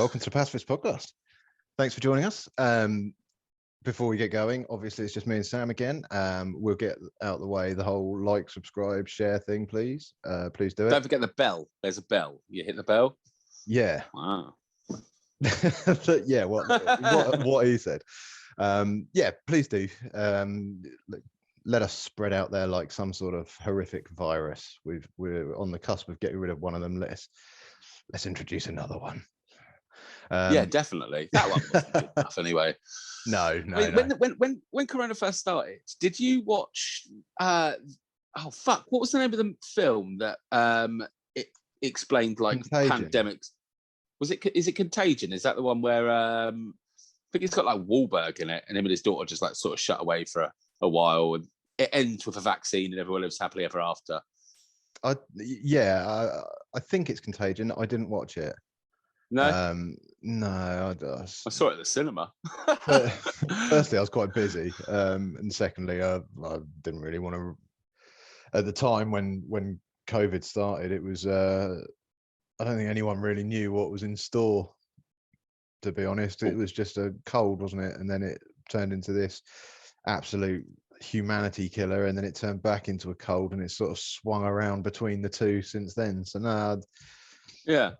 welcome to the Pacifist podcast. Thanks for joining us. Before we get going, obviously it's just me and Sam again. We'll get out the way the whole like, subscribe, share thing, please. Please do it. Don't forget the bell. There's a bell. You hit the bell. Yeah. Wow. Yeah. What he said. Yeah. Please do. Let us spread out there like some sort of horrific virus. We're on the cusp of getting rid of one of them. Let's introduce another one. Yeah, definitely. That one wasn't good enough anyway. No. When Corona first started, did you watch? What was the name of the film that it explained like Contagion. pandemics? Is it Contagion? Is that the one where I think it's got like Wahlberg in it, and him and his daughter just like sort of shut away for a while, and it ends with a vaccine, and everyone lives happily ever after. I think it's Contagion. I didn't watch it. No, no, I saw it at the cinema. Firstly, I was quite busy, and secondly, I didn't really want to. At the time when COVID started, it was I don't think anyone really knew what was in store. To be honest, it was just a cold, wasn't it? And then it turned into this absolute humanity killer, and then it turned back into a cold, and it's sort of swung around between the two since then. So now, yeah.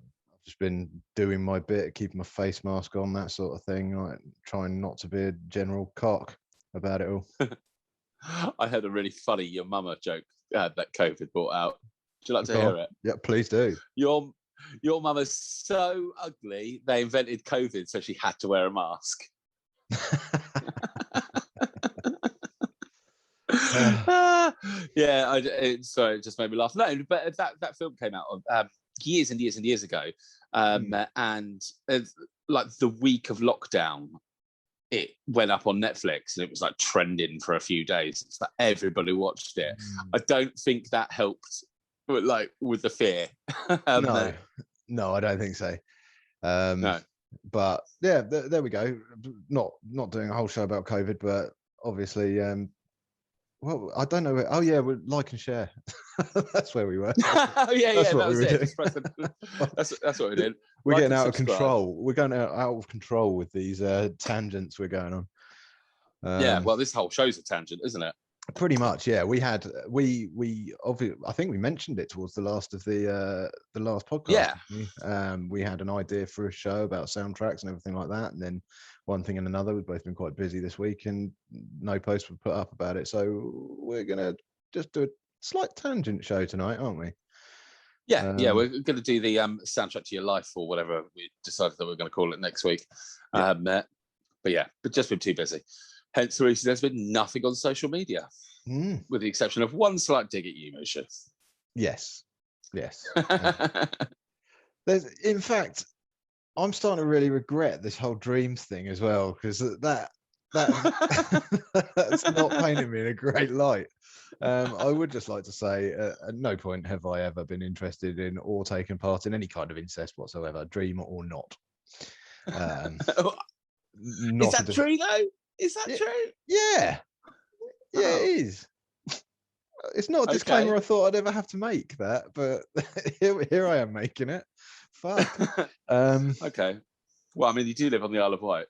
Just been doing my bit, keeping my face mask on, that sort of thing, like trying not to be a general cock about it all. I heard a really funny your mama joke that COVID brought out. Would you like to hear it? Yeah, please do. Your mama's so ugly they invented COVID, so she had to wear a mask. Yeah, sorry, it just made me laugh. No, but that film came out years and years and years ago, and like the week of lockdown, it went up on Netflix and it was like trending for a few days. It's like everybody watched it. I don't think that helped, like with the fear. No, I don't think so. No, but yeah, there we go. Not doing a whole show about COVID, but obviously. Well, I don't know. Oh yeah, we're like and share. That's where we were. Oh yeah, that's what that was we were it. That's what we did. We're getting out of control. We're going out of control with these tangents we're going on. Yeah, well, this whole show's a tangent, isn't it? Pretty much, yeah. We obviously, I think we mentioned it towards the last of the last podcast. Yeah. We had an idea for a show about soundtracks and everything like that, and then one thing and another. We've both been quite busy this week, and no posts were put up about it. So we're gonna just do a slight tangent show tonight, aren't we? Yeah, we're going to do the soundtrack to your life, or whatever we decided that we're going to call it next week. Yeah. But just been too busy. Hence the reason there's been nothing on social media, with the exception of one slight dig at you, Moshe. Yes. In fact, I'm starting to really regret this whole dreams thing as well, because that's not painting me in a great light. I would just like to say, at no point have I ever been interested in or taken part in any kind of incest whatsoever, dream or not. Is that true though? Is that true? Yeah, it is. It's not a disclaimer I thought I'd ever have to make that, but here I am making it. Fuck. Okay. Well, I mean, you do live on the Isle of Wight.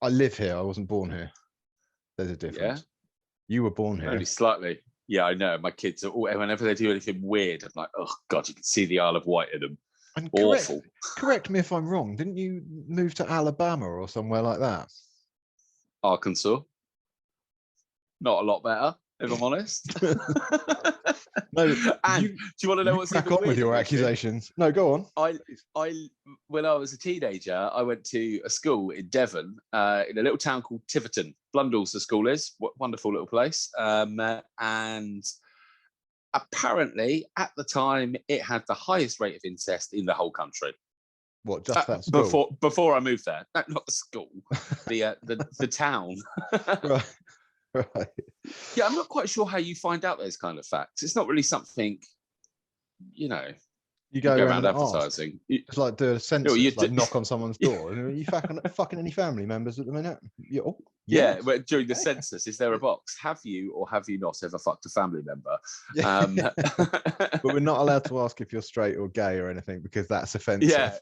I live here. I wasn't born here. There's a difference. Yeah? You were born here. Only slightly. Yeah, I know. My kids are whenever they do anything weird, I'm like, oh God, you can see the Isle of Wight in them. And awful. Correct me if I'm wrong. Didn't you move to Alabama or somewhere like that? Arkansas. Not a lot better, if I'm honest. No. And do you want to know what's crack on with your accusations? No, go on. When I was a teenager, I went to a school in Devon, in a little town called Tiverton. Blundell's the school is. Wonderful little place. And apparently, at the time, it had the highest rate of incest in the whole country. What, just that school? Before I moved there. No, not the school. The town. Right. Yeah, I'm not quite sure how you find out those kind of facts. It's not really something, you go around advertising. It's like do a census, knock on someone's door. Are you fucking any family members at the minute? Yeah, but during the census, is there a box? Have you or have you not ever fucked a family member? Yeah. But we're not allowed to ask if you're straight or gay or anything because that's offensive. Yeah.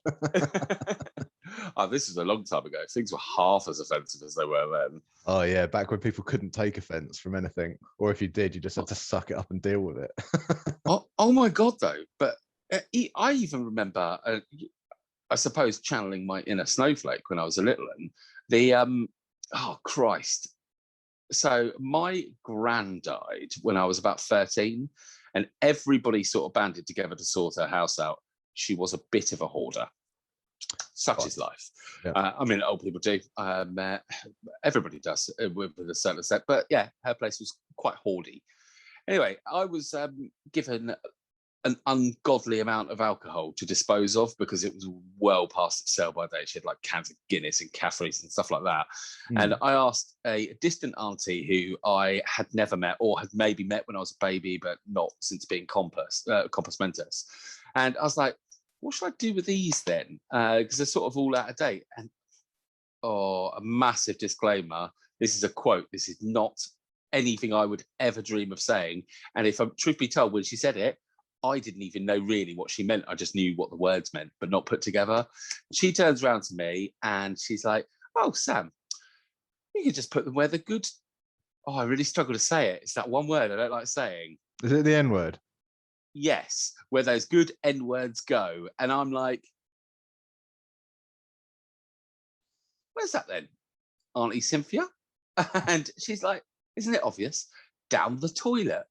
Oh, this was a long time ago. Things were half as offensive as they were then. Oh yeah, back when people couldn't take offense from anything, or if you did, you just had to suck it up and deal with it. Oh my God, though. But I even remember, I suppose, channeling my inner snowflake when I was a little one. Oh Christ. So my gran died when I was about 13, and everybody sort of banded together to sort her house out. She was a bit of a hoarder. Such is life. Yeah. I mean, old people do. Everybody does with a certain extent. But yeah, her place was quite hoardy. Anyway, I was given an ungodly amount of alcohol to dispose of because it was well past its sell-by date. She had like cans of Guinness and Caffrey's and stuff like that. And I asked a distant auntie who I had never met, or had maybe met when I was a baby, but not since being compos mentis. And I was like, what should I do with these then? Because they're sort of all out of date. And a massive disclaimer. This is a quote. This is not anything I would ever dream of saying. And if I'm truth be told, when she said it, I didn't even know really what she meant. I just knew what the words meant, but not put together. She turns around to me and she's like, oh, Sam, you could just put them where the good... Oh, I really struggle to say it. It's that one word I don't like saying. Is it the N word? Yes, where those good N words go. And I'm like, where's that then? Auntie Cynthia? And she's like, isn't it obvious? Down the toilet.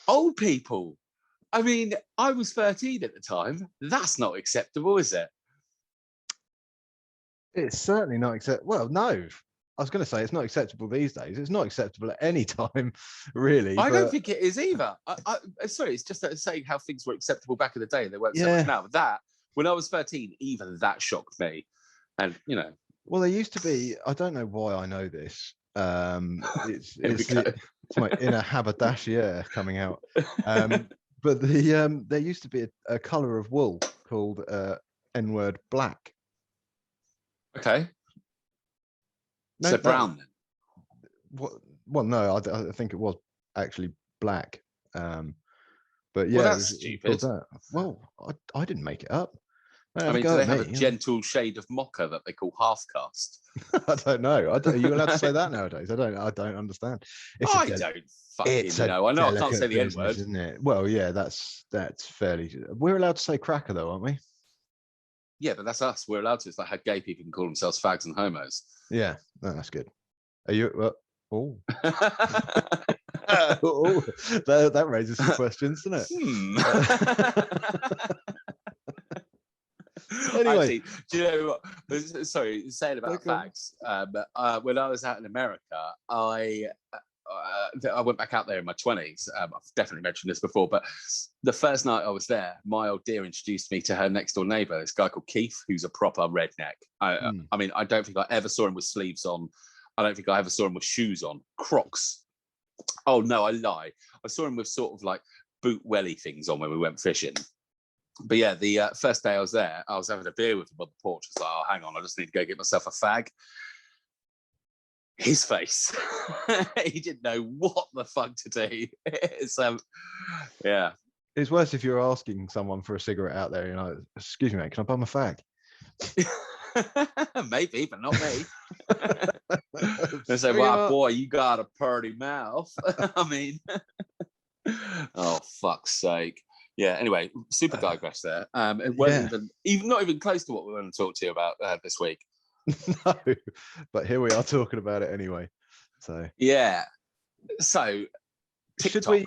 Old people. I mean, I was 13 at the time. That's not acceptable, is it? It's certainly not acceptable. Well, no. I was going to say it's not acceptable these days. It's not acceptable at any time, really. I don't think it is either. Sorry, it's just saying how things were acceptable back in the day. They weren't so much now. But that, when I was 13, even that shocked me. And, you know. Well, there used to be, I don't know why I know this. It's my inner haberdasher coming out. But there used to be a colour of wool called N-word black. Okay. No, so brown then? Well, no, I think it was actually black. But yeah, well, that's stupid. That. Well, I didn't make it up. I mean, do they have a gentle shade of mocha that they call half caste? I don't know. Are you allowed to say that nowadays? I don't understand. I don't fucking know. I know I can't say the N word, isn't it? Well, yeah, that's fairly. We're allowed to say cracker though, aren't we? Yeah, but that's us. We're allowed to. It's like how gay people can call themselves fags and homos. Yeah, no, that's good. Are you? Oh. That raises some questions, doesn't it? Anyway, actually, do you know what? Sorry, saying about fags. When I was out in America, I went back out there in my 20s. I've definitely mentioned this before, but the first night I was there, my old dear introduced me to her next door neighbour, this guy called Keith, who's a proper redneck. I mean, I don't think I ever saw him with sleeves on. I don't think I ever saw him with shoes on. Crocs. Oh, no, I lie. I saw him with sort of like boot welly things on when we went fishing. But yeah, the first day I was there, I was having a beer with him on the porch. I was like, oh, hang on, I just need to go get myself a fag. His face. He didn't know what the fuck to do. Yeah. It's worse if you're asking someone for a cigarette out there, you know, excuse me, mate, can I buy my fag? Maybe, but not me. They say, wow, boy, you got a pretty mouth. I mean, oh, fuck's sake. Yeah, anyway, super digress there. It wasn't even not even close to what we want to talk to you about this week. No, but here we are talking about it anyway. So yeah. So TikTok.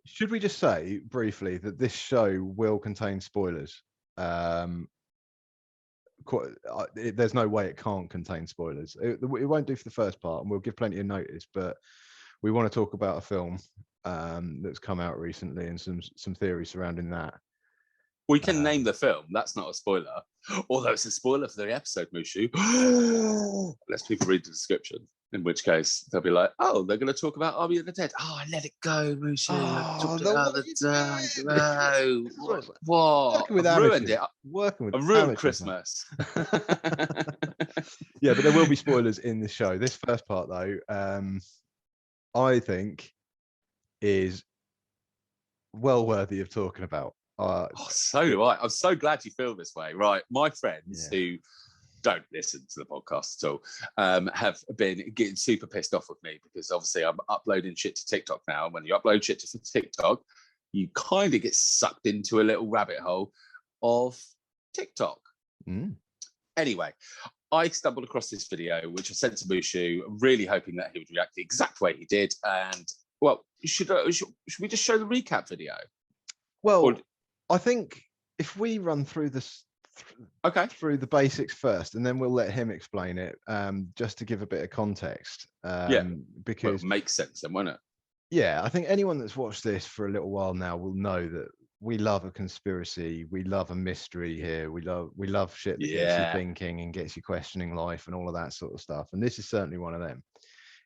Should we just say briefly that this show will contain spoilers? There's no way it can't contain spoilers. It won't do for the first part, and we'll give plenty of notice, but we want to talk about a film that's come out recently and some theories surrounding that. We can name the film. That's not a spoiler. Although it's a spoiler for the episode, Mushu. Let's people read the description. In which case, they'll be like, oh, they're going to talk about Army of the Dead. Oh, I let it go, Mushu. I talked about the day. No. What? Working with I've ruined amateurs. it. Working with I've ruined amateurs, Christmas. Yeah, but there will be spoilers in this show. This first part, though, I think is well worthy of talking about. So do I. I'm so glad you feel this way. Right. My friends who don't listen to the podcast at all have been getting super pissed off with me because obviously I'm uploading shit to TikTok now. And when you upload shit to TikTok, you kind of get sucked into a little rabbit hole of TikTok. Anyway, I stumbled across this video, which I sent to Mushu, really hoping that he would react the exact way he did. And, well, should we just show the recap video? Well, I think if we run through this, through the basics first, and then we'll let him explain it, just to give a bit of context. Because it makes sense then, won't it? Yeah, I think anyone that's watched this for a little while now will know that we love a conspiracy, we love a mystery here, we love shit that gets you thinking and gets you questioning life and all of that sort of stuff. And this is certainly one of them.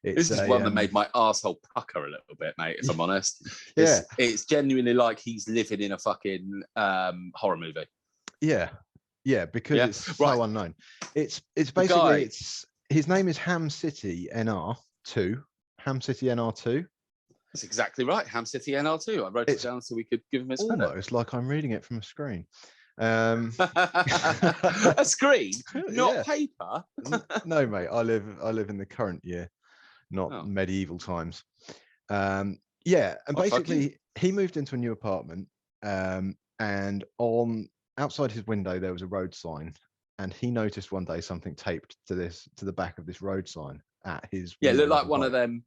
This is one that made my arsehole pucker a little bit, mate, if I'm honest. It's genuinely like he's living in a fucking horror movie. Yeah, because it's so unknown. It's basically his name is Ham City NR2. Ham City NR2. That's exactly right. Ham City NR2. I wrote it down so we could give him his credit. Almost like I'm reading it from a screen. A screen, not paper. No, mate. I live in the current year, not medieval times. And basically he moved into a new apartment, and outside his window there was a road sign, and he noticed one day something taped to the back of this road sign at his it looked like one of them.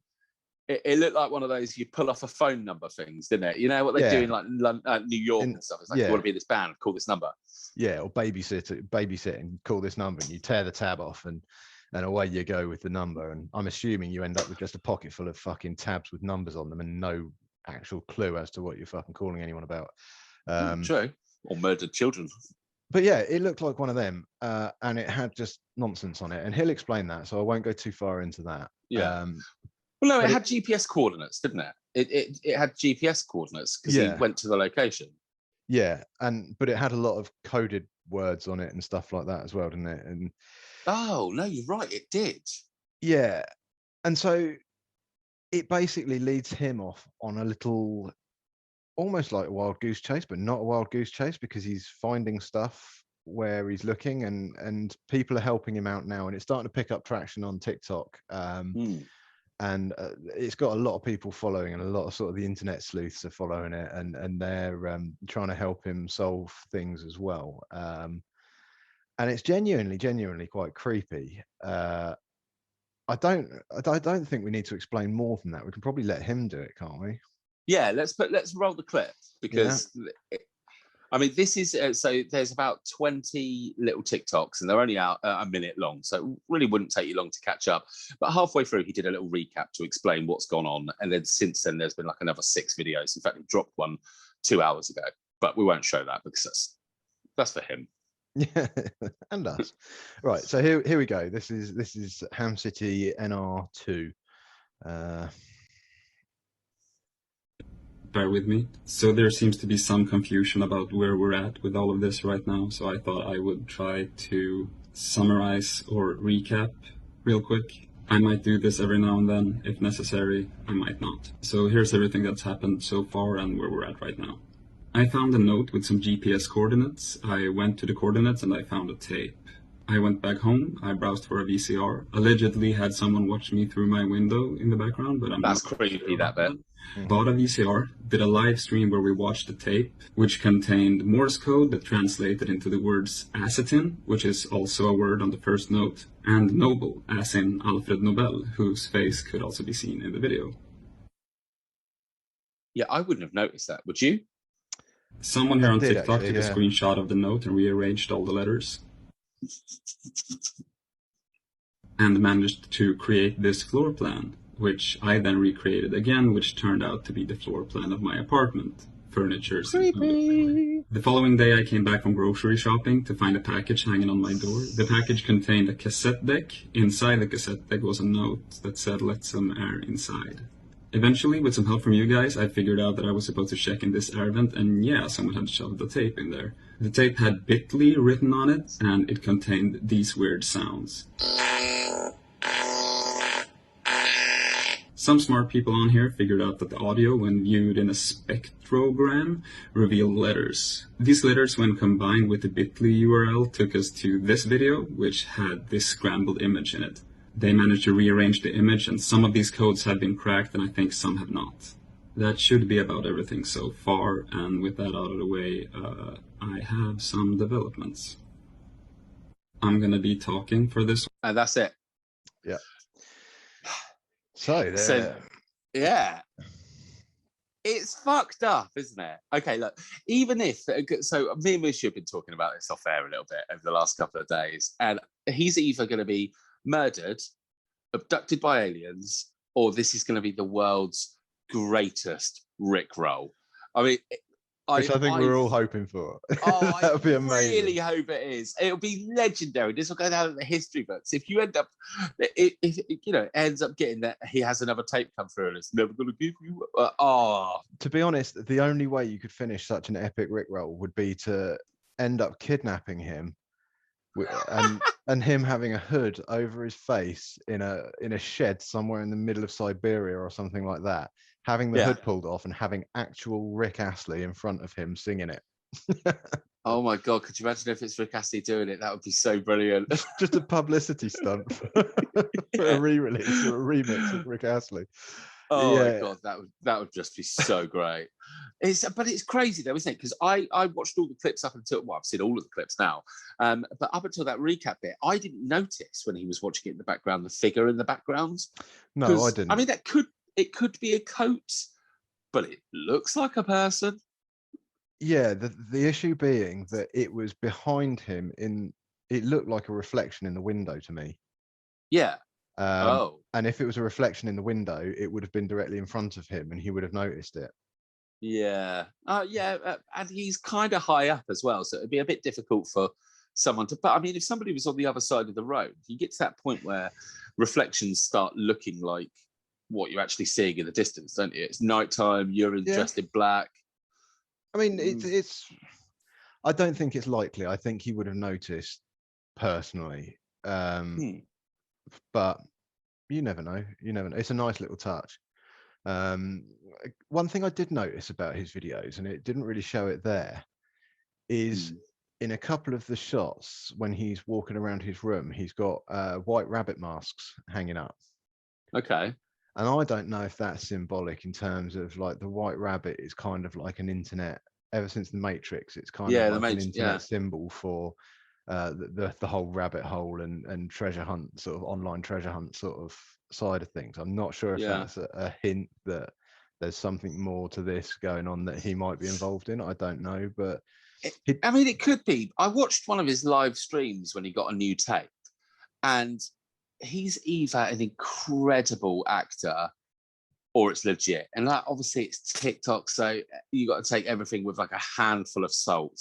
It looked like one of those you pull off a phone number things, didn't it? You know what they do in like New York and stuff. It's like, you want to be in this band, call this number. Yeah, or babysit and call this number, and you tear the tab off and away you go with the number. And I'm assuming you end up with just a pocket full of fucking tabs with numbers on them and no actual clue as to what you're fucking calling anyone about. True. Or murdered children. But yeah, it looked like one of them, and it had just nonsense on it. And he'll explain that, so I won't go too far into that. Yeah. Well, no, it had GPS coordinates, didn't it? It had GPS coordinates because he went to the location. Yeah, but it had a lot of coded words on it and stuff like that as well, didn't it? And oh no, you're right, it did. Yeah, and so it basically leads him off on a little, almost like a wild goose chase, but not a wild goose chase, because he's finding stuff where he's looking, and people are helping him out now, and it's starting to pick up traction on TikTok. And it's got a lot of people following, and a lot of sort of the internet sleuths are following it, and they're trying to help him solve things as well. And it's genuinely quite creepy. I don't think we need to explain more than that. We can probably let him do it, can't we? Yeah, let's roll the clip, because I mean, this is so there's about 20 little TikToks, and they're only out a minute long, so it really wouldn't take you long to catch up. But halfway through, he did a little recap to explain what's gone on, and then since then, there's been like another 6 videos. In fact, he dropped one 2 hours ago, but we won't show that because that's for him. Yeah, and us. Right, so here we go. This is Ham City NR2. Bear with me. So there seems to be some confusion about where we're at with all of this right now, so I thought I would try to summarize or recap real quick. I might do this every now and then if necessary, I might not. So here's everything that's happened so far and where we're at right now. I found a note with some GPS coordinates. I went to the coordinates and I found a tape. I went back home, I browsed for a VCR, allegedly had someone watch me through my window in the background, but that's creepy, that bit. Bought a VCR, did a live stream where we watched the tape, which contained Morse code that translated into the words acetin, which is also a word on the first note, and Nobel, as in Alfred Nobel, whose face could also be seen in the video. Yeah, I wouldn't have noticed that, would you? Someone here on TikTok took a screenshot of the note and rearranged all the letters. And managed to create this floor plan, which I then recreated again, which turned out to be the floor plan of my apartment. furniture. Creepy. The following day, I came back from grocery shopping to find a package hanging on my door. The package contained a cassette deck. Inside the cassette deck was a note that said, "Let some air inside." Eventually, with some help from you guys, I figured out that I was supposed to check in this air vent, and yeah, someone had shoved the tape in there. The tape had Bitly written on it, and it contained these weird sounds. Some smart people on here figured out that the audio, when viewed in a spectrogram, revealed letters. These letters, when combined with the Bitly URL, took us to this video, which had this scrambled image in it. They managed to rearrange the image, and some of these codes have been cracked, and I think some have not. That should be about everything so far, and with that out of the way, I have some developments. I'm gonna be talking for this. And that's it. Yeah. So yeah, it's fucked up, isn't it? Okay, look, even if, so me and Mushu have been talking about this off air a little bit over the last couple of days, and he's either going to be murdered, abducted by aliens, or this is going to be the world's greatest Rickroll. I mean, which I think we're all hoping for. Oh, that would be amazing. I really hope it is. It'll be legendary. This will go down in the history books. If you end up, if you know, ends up getting that he has another tape come through and it's never going to give you. To be honest, the only way you could finish such an epic Rickroll would be to end up kidnapping him, and him having a hood over his face in a shed somewhere in the middle of Siberia or something like that. Having the hood pulled off and having actual Rick Astley in front of him singing it. Oh my God, could you imagine if it's Rick Astley doing it? That would be so brilliant. Just a publicity stunt for a re-release or a remix of Rick Astley. Oh my God, that would just be so great. But it's crazy though, isn't it? Because I watched all the clips up until, well, I've seen all of the clips now. But up until that recap bit, I didn't notice when he was watching it in the background, the figure in the background. No, I didn't. I mean, it could be a coat, but it looks like a person. Yeah, the issue being that it was behind him it looked like a reflection in the window to me. Yeah. And if it was a reflection in the window, it would have been directly in front of him and he would have noticed it. Yeah. And he's kind of high up as well, so it'd be a bit difficult for someone to, but I mean, if somebody was on the other side of the road, you get to that point where reflections start looking like what you're actually seeing in the distance, don't you? It's nighttime, you're dressed in black. I mean, it's I don't think it's likely. I think he would have noticed personally. But you never know. It's a nice little touch. One thing I did notice about his videos, and it didn't really show it there, is in a couple of the shots when he's walking around his room, he's got white rabbit masks hanging up. Okay. And I don't know if that's symbolic in terms of like the white rabbit is kind of like an internet, ever since the Matrix, it's kind of like an internet symbol for the whole rabbit hole and treasure hunt, sort of online treasure hunt sort of side of things. I'm not sure if that's a hint that there's something more to this going on that he might be involved in. I don't know, but I mean, it could be. I watched one of his live streams when he got a new tape, and he's either an incredible actor or it's legit. And like, obviously it's TikTok, so you got to take everything with like a handful of salt.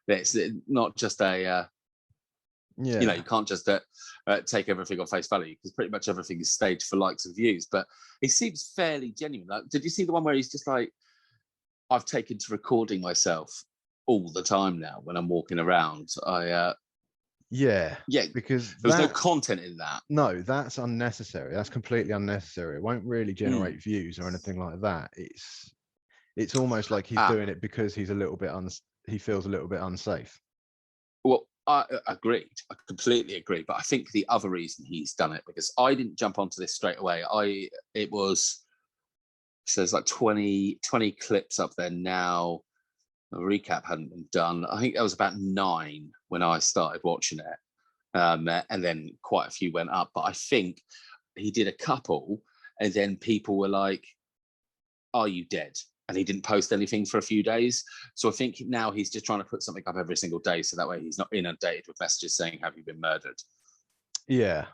It's not just a you know, you can't just take everything on face value, because pretty much everything is staged for likes and views. But he seems fairly genuine. Like, did you see the one where he's just like, I've taken to recording myself all the time now when I'm walking around? Because there was no content in that. No, that's unnecessary. That's completely unnecessary. It won't really generate views or anything like that. It's almost like he's doing it because he's a little bit he feels a little bit unsafe. Well, I agreed. I completely agree. But I think the other reason he's done it, because I didn't jump onto this straight away. There's like 20 clips up there now. The recap hadn't been done. I think there was about 9 when I started watching it. And then quite a few went up. But I think he did a couple, and then people were like, are you dead? And he didn't post anything for a few days. So I think now he's just trying to put something up every single day, so that way he's not inundated with messages saying, have you been murdered? Yeah,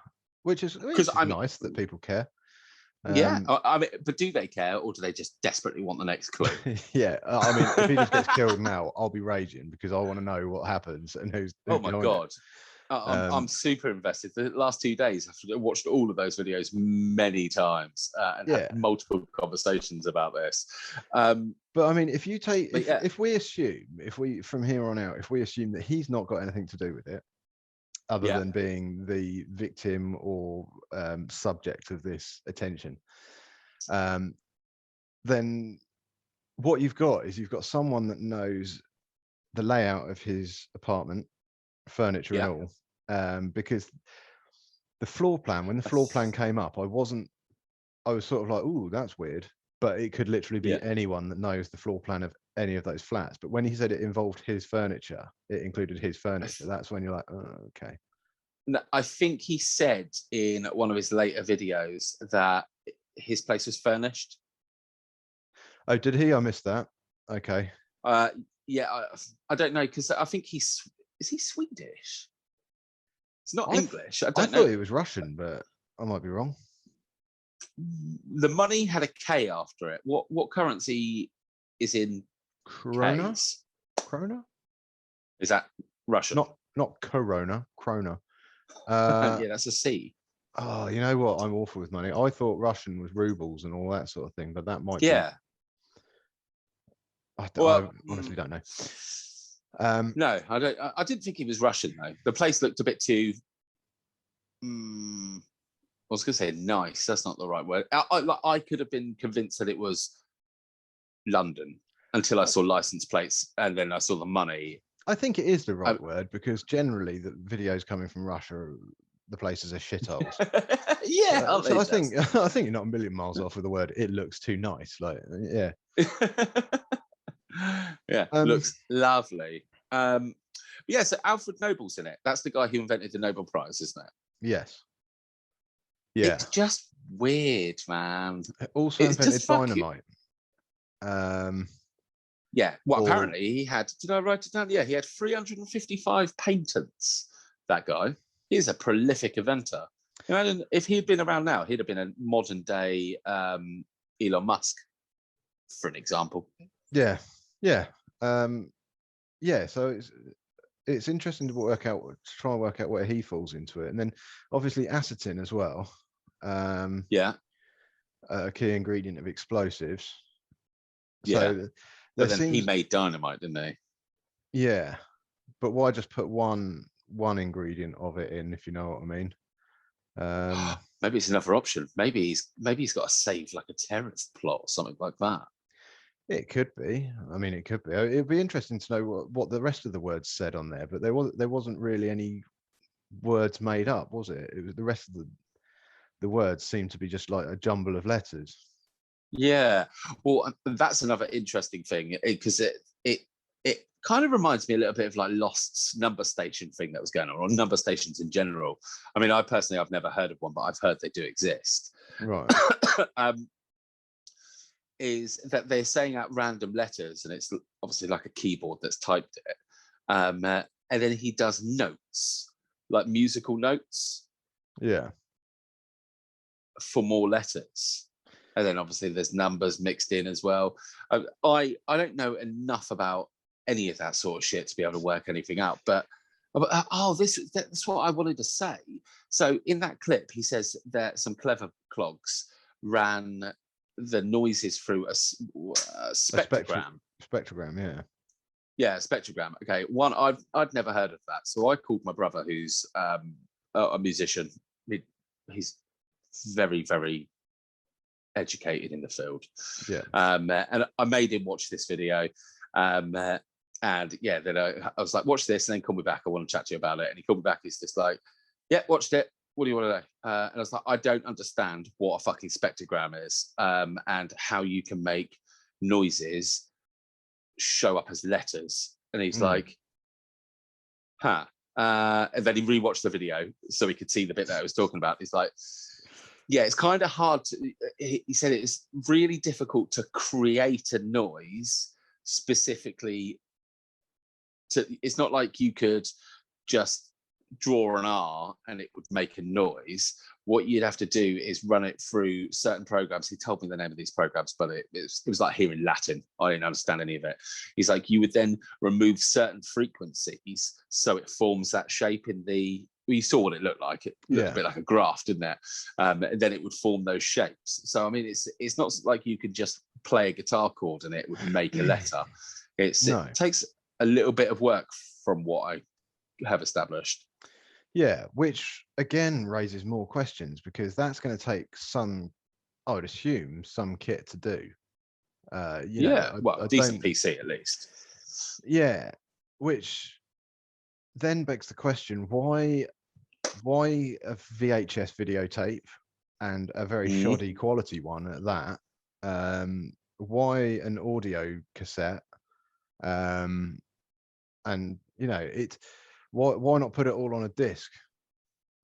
which is nice that people care. Yeah, I mean, but do they care, or do they just desperately want the next clue? Yeah, I mean, if he just gets killed now, I'll be raging because I want to know what happens and who's Oh my behind god, it. I'm super invested. The last 2 days, I've watched all of those videos many times and had multiple conversations about this. But I mean, if you take, yeah. if we assume, from here on out, if we assume that he's not got anything to do with it, other than being the victim or subject of this attention, then what you've got is you've got someone that knows the layout of his apartment, furniture and all, because the floor plan, when the floor plan came up, I was sort of like, oh, that's weird, but it could literally be anyone that knows the floor plan of any of those flats. But when he said it involved his furniture, it included his furniture, that's when you're like, oh, okay. No, I think he said in one of his later videos that his place was furnished. Oh, did he? I missed that. Okay. Yeah, I don't know, because I think is he Swedish? It's not English. I don't know. Thought he was Russian, but I might be wrong. The money had a K after it. What currency is in Krona? Ks? Krona? Is that Russian? Not Corona. Krona. Yeah, that's a C. Oh, you know what? I'm awful with money. I thought Russian was rubles and all that sort of thing, but that might be. I honestly don't know. No, I don't. I didn't think he was Russian though. The place looked a bit too. I was going to say nice. That's not the right word. I could have been convinced that it was London until I saw license plates, and then I saw the money. I think it is the right word, because generally the videos coming from Russia, the places are shitholes. Yeah, so I think you're not a million miles off with the word. It looks too nice. Like, yeah. Yeah, looks lovely. Yeah, so Alfred Nobel's in it. That's the guy who invented the Nobel Prize, isn't it? Yes. Yeah. It's just weird, man. Also invented dynamite. Yeah. Well, apparently he had. Did I write it down? Yeah, he had 355 patents. That guy. He's a prolific inventor. Imagine if he'd been around now, he'd have been a modern day Elon Musk, for an example. Yeah. Yeah. Yeah. So it's interesting to try and work out where he falls into it, and then obviously acetine as well. A key ingredient of explosives. So but then he made dynamite, didn't he? Yeah, but why just put one ingredient of it in, if you know what I mean? Maybe it's another option. Maybe he's got to save like a terrorist plot or something like that. It could be. I mean, it could be. It'd be interesting to know what the rest of the words said on there, but there wasn't really any words made up, was it? It was the rest of the words seemed to be just like a jumble of letters. Yeah, well, that's another interesting thing, because it kind of reminds me a little bit of like Lost's number station thing that was going on, or number stations in general. I mean, I've never heard of one, but I've heard they do exist. Right. Is that they're saying out random letters, and it's obviously like a keyboard that's typed it, and then he does notes, like musical notes. Yeah. For more letters. And then obviously there's numbers mixed in as well. I don't know enough about any of that sort of shit to be able to work anything out. But that's what I wanted to say. So in that clip, he says that some clever clogs ran the noises through a spectrogram. Spectrogram, yeah. Yeah, spectrogram. Okay, I'd never heard of that. So I called my brother, who's a musician. He's very, very educated in the field. Yeah. And I made him watch this video. And then I was like, watch this and then call me back. I want to chat to you about it. And he called me back. He's just like, yeah, watched it. What do you want to know? And I was like, I don't understand what a fucking spectrogram is, and how you can make noises show up as letters. And he's like, and then he rewatched the video so he could see the bit that I was talking about. He's like, yeah, it's kind of hard to, he said it's really difficult to create a noise specifically it's not like you could just draw an R and it would make a noise. What you'd have to do is run it through certain programs. He told me the name of these programs, but it was like hearing Latin. I didn't understand any of it. He's like, you would then remove certain frequencies so it forms that shape in the. You saw what it looked like. It looked a bit like a graph, didn't it? And then it would form those shapes. So I mean, it's not like you could just play a guitar chord and it would make a letter. It takes a little bit of work from what I have established. Yeah, which again raises more questions, because that's going to take some, I would assume, some kit to do. I decent PC at least. Yeah, which then begs the question: why a VHS videotape, and a very shoddy quality one at that? Why an audio cassette? And why not put it all on a disc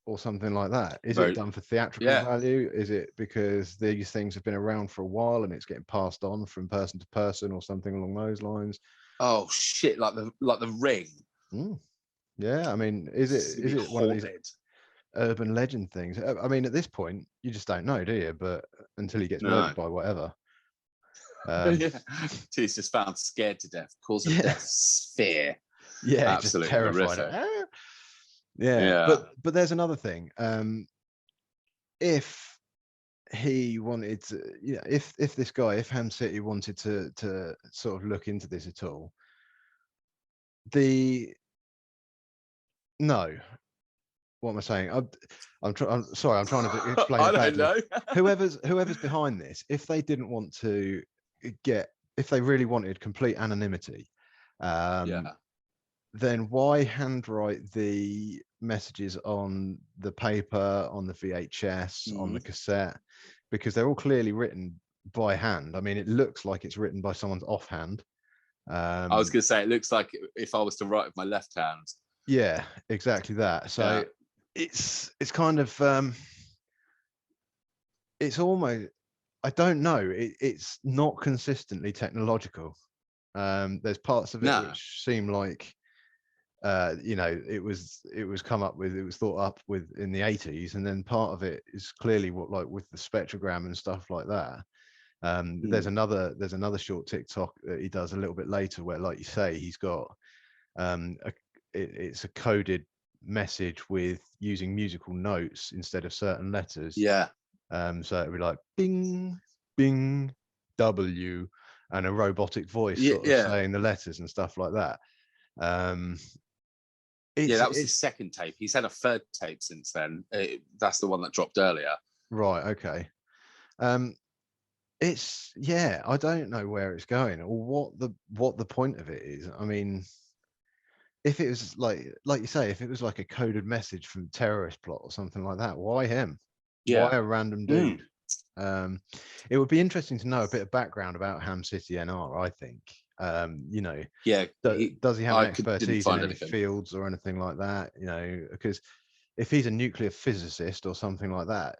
or something like that? Is it done for theatrical value? Is it because these things have been around for a while and it's getting passed on from person to person or something along those lines? Oh shit! Like the Ring. Yeah, I mean, is it one of these urban legend things? I mean, at this point, you just don't know, do you? But until he gets murdered by whatever. He's just found scared to death, cause of death, fear. Yeah, absolutely just terrified. But there's another thing. If he wanted to, if this guy, if Ham City wanted to sort of look into this at all, what am I saying? I'm sorry, I'm trying to explain it badly. I don't know. whoever's behind this, if they didn't want to if they really wanted complete anonymity, then why handwrite the messages on the paper, on the VHS, on the cassette? Because they're all clearly written by hand. I mean, it looks like it's written by someone's offhand. I was going to say, it looks like if I was to write with my left hand. Yeah, exactly that. So it's kind of it's almost, I don't know, it's not consistently technological. There's parts of it which seem like it was thought up with in the 80s, and then part of it is clearly like with the spectrogram and stuff like that. There's another short TikTok that he does a little bit later where, like you say, he's got it's a coded message with using musical notes instead of certain letters. So it'd be like bing bing W, and a robotic voice sort of saying the letters and stuff like that. That was his second tape. He's had a third tape since then. That's the one that dropped earlier. Right. Okay. I don't know where it's going or what the point of it is. I mean, if it was like you say, if it was like a coded message from terrorist plot or something like that, why him? Why a random dude? It would be interesting to know a bit of background about Ham City NR, I think. Does he have an expertise in any fields or anything like that? Because if he's a nuclear physicist or something like that,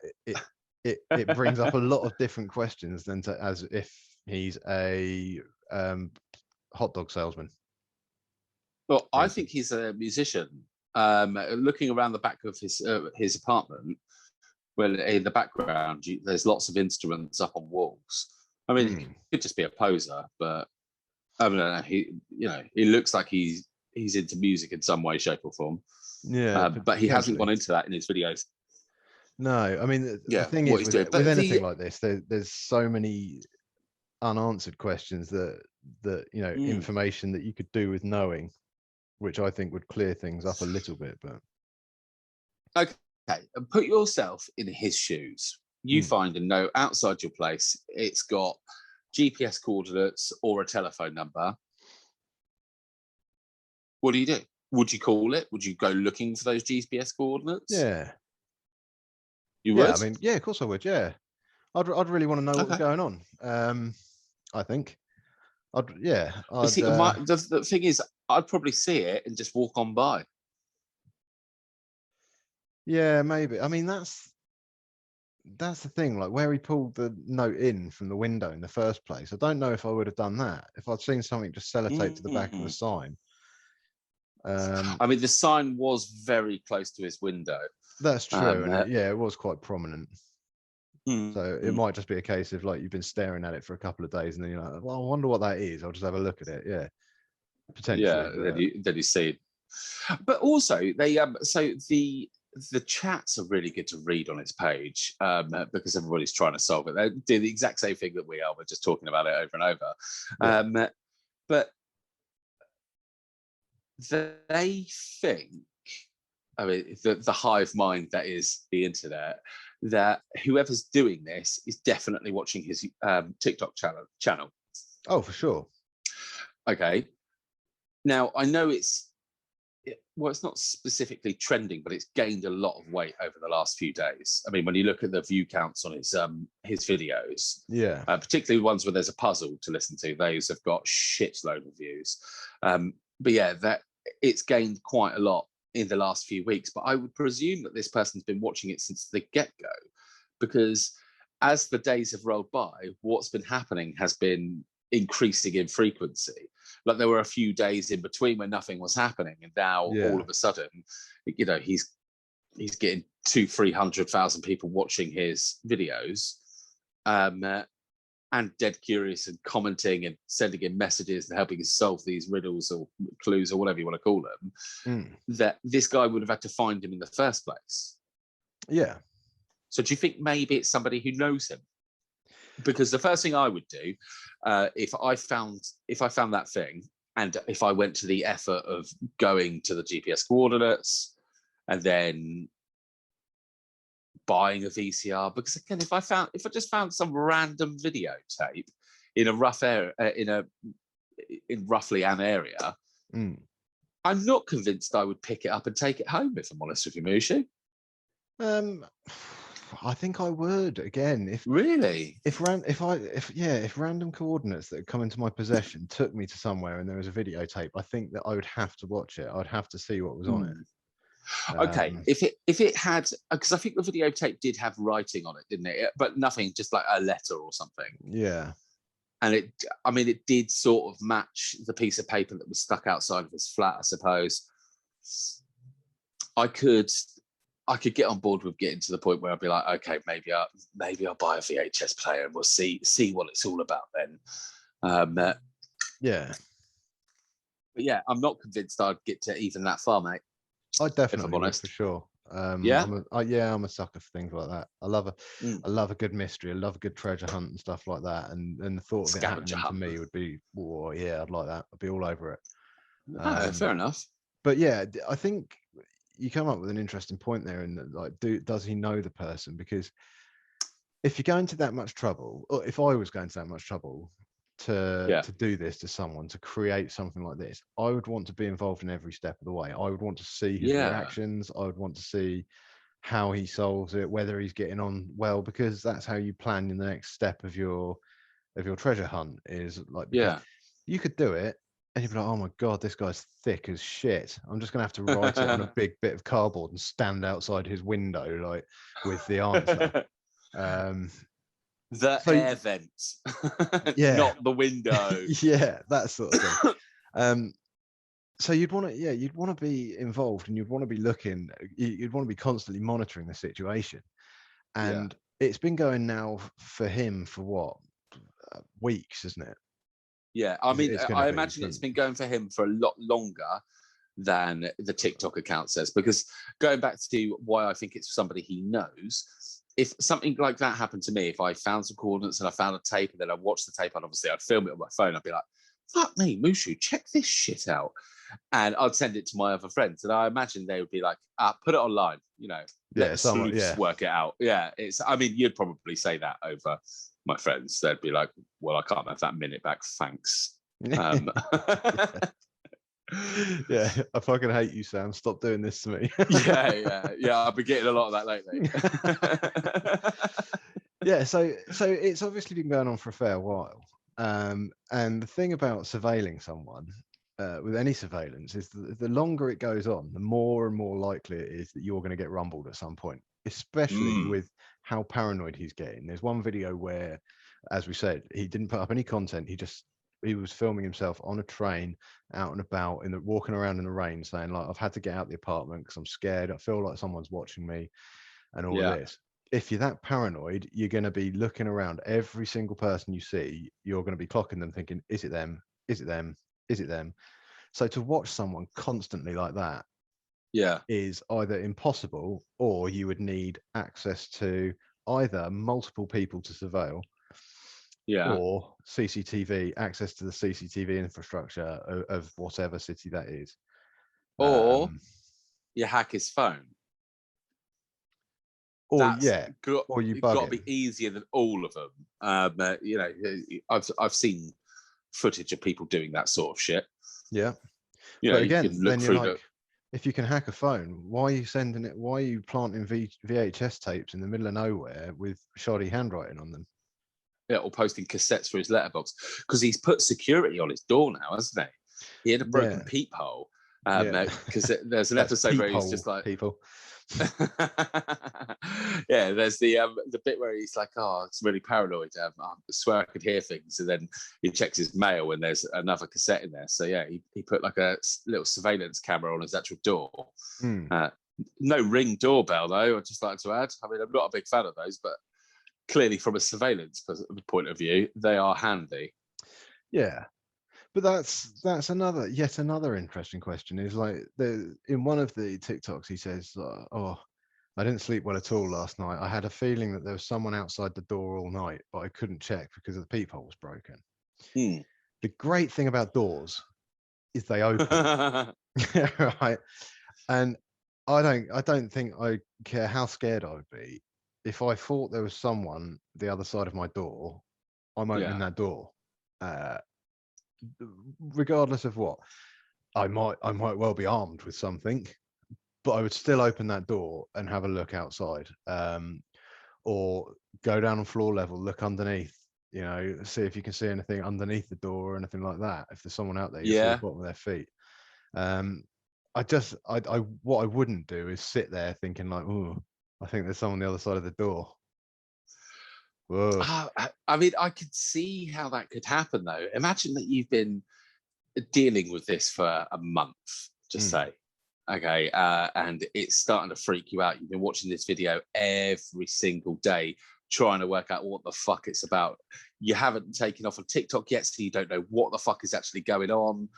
it brings up a lot of different questions than as if he's a hot dog salesman. Well, I think he's a musician. Looking around the back of his apartment, well, in the background, there's lots of instruments up on walls. I mean, he could just be a poser, but I don't know. He looks like he's into music in some way, shape, or form. Yeah, but he hasn't gone into that in his videos. No, I mean, the thing is with anything like this, there's so many unanswered questions that information that you could do with knowing, which I think would clear things up a little bit. But okay, and put yourself in his shoes. You find a note outside your place. It's got GPS coordinates or a telephone number. What do you do? Would you call it? Would you go looking for those GPS coordinates? Yeah. You would? I mean, of course I would. Yeah, I'd really want to know what was going on. I think. The thing is, I'd probably see it and just walk on by. Yeah, maybe. I mean, that's the thing. Like where he pulled the note in from the window in the first place. I don't know if I would have done that if I'd seen something just sellotape to the back of a sign. I mean, the sign was very close to his window. That's true, and it was quite prominent. Mm, So it might just be a case of like you've been staring at it for a couple of days, and then you're like, well, I wonder what that is. I'll just have a look at it. Yeah, potentially. Yeah, then you see it. But also, they so the chats are really good to read on its page because everybody's trying to solve it. They do the exact same thing that we are. We're just talking about it over and over. Yeah. But they think, I mean, the hive mind that is the internet, that whoever's doing this is definitely watching his TikTok channel. Oh, for sure. Okay. Now, I know it's not specifically trending, but it's gained a lot of weight over the last few days. I mean, when you look at the view counts on his videos, yeah, particularly ones where there's a puzzle to listen to, those have got shitload of views. But yeah, that it's gained quite a lot in the last few weeks. But I would presume that this person's been watching it since the get-go, because as the days have rolled by, what's been happening has been increasing in frequency. Like there were a few days in between when nothing was happening, and now all of a sudden, you know, he's getting 200,000-300,000 people watching his videos, and dead curious and commenting and sending him messages and helping us solve these riddles or clues or whatever you want to call them. That this guy would have had to find him in the first place. Yeah. So do you think maybe it's somebody who knows him? Because the first thing I would do, if I found that thing, and if I went to the effort of going to the GPS coordinates and then buying a VCR, because again, if I just found some random videotape in a rough area, in roughly an area, I'm not convinced I would pick it up and take it home. If I'm honest with you, Mushu. I think I would again if random coordinates that had come into my possession took me to somewhere and there was a videotape, I think that I would have to watch it. I'd have to see what was on it. Okay, if it had, because I think the videotape did have writing on it, didn't it? But nothing, just like a letter or something. Yeah. And it did sort of match the piece of paper that was stuck outside of his flat, I suppose. I could get on board with getting to the point where I'd be like, okay, maybe I'll buy a VHS player and we'll see what it's all about then. Yeah. But yeah, I'm not convinced I'd get to even that far, mate. I definitely would, for sure. Yeah? I'm a sucker for things like that. I love a good mystery. I love a good treasure hunt and stuff like that. And the thought of it happening to me would be, oh yeah, I'd like that. I'd be all over it. Fair enough. But yeah, I think you come up with an interesting point there, and like, does he know the person? Because if you're going to that much trouble, or if I was going to that much trouble to do this to someone, to create something like this, I would want to be involved in every step of the way. I would want to see his reactions. I would want to see how he solves it, whether he's getting on well, because that's how you plan in the next step of your treasure hunt. Is like, you could do it and you'd be like, oh my God, this guy's thick as shit. I'm just going to have to write it on a big bit of cardboard and stand outside his window, like, with the answer. Air vent, not the window. Yeah, that sort of thing. So you'd want to be involved, and you'd want to be looking. You'd want to be constantly monitoring the situation. And it's been going now for him for what, weeks, isn't it? Yeah, I mean, I imagine it's been going for him for a lot longer than the TikTok account says, because going back to why I think it's somebody he knows, if something like that happened to me, if I found some coordinates and I found a tape and then I watched the tape, and obviously I'd film it on my phone, I'd be like, fuck me, Mushu, check this shit out. And I'd send it to my other friends, and I imagine they would be like, put it online, let sleuths work it out. Yeah, you'd probably say that over my friends. They'd be like, well, I can't have that minute back, thanks. Yeah, I fucking hate you, Sam. Stop doing this to me. yeah. I've been getting a lot of that lately. Yeah, so it's obviously been going on for a fair while. And the thing about surveilling someone, with any surveillance, is the longer it goes on, the more and more likely it is that you're going to get rumbled at some point, especially with how paranoid he's getting. There's one video where, as we said, he didn't put up any content. He was filming himself on a train, out and about, walking around in the rain, saying like, I've had to get out the apartment because I'm scared. I feel like someone's watching me, and all of this. If you're that paranoid, you're going to be looking around every single person you see. You're going to be clocking them, thinking, is it them? Is it them? Is it them? So to watch someone constantly like that is either impossible, or you would need access to either multiple people to surveil, or CCTV, access to the CCTV infrastructure of whatever city that is. Or you hack his phone. Or or you it's bug got to him. be easier than all of them. You know, I've seen footage of people doing that sort of shit. Yeah. You know, but again, you can look then you're through like, if you can hack a phone, why are you sending it? Why are you planting VHS tapes in the middle of nowhere with shoddy handwriting on them? Yeah, or posting cassettes for his letterbox, because he's put security on his door now, hasn't he? He had a broken peephole. Because there's an episode where he's just like, people. Yeah, there's the bit where he's like, oh, it's really paranoid. I swear I could hear things, and then he checks his mail and there's another cassette in there. So yeah, he put like a little surveillance camera on his actual door. No Ring doorbell though, I'd just like to add. I mean, I'm not a big fan of those, but clearly from a surveillance point of view, they are handy. Yeah. But that's yet another interesting question. Is like, in one of the TikToks, he says, "Oh, I didn't sleep well at all last night. I had a feeling that there was someone outside the door all night, but I couldn't check because the peephole was broken." The great thing about doors is they open, right? And I don't think I care how scared I would be if I thought there was someone the other side of my door. I'm opening that door. Regardless of what, I might well be armed with something, but I would still open that door and have a look outside, or go down on floor level, look underneath, you know, see if you can see anything underneath the door or anything like that. If there's someone out there, you see the bottom of their feet. What I wouldn't do is sit there thinking like, oh, I think there's someone on the other side of the door. I mean, I could see how that could happen though. Imagine that you've been dealing with this for a month, just say, okay, and it's starting to freak you out. You've been watching this video every single day, trying to work out what the fuck it's about. You haven't taken off on TikTok yet, so you don't know what the fuck is actually going on.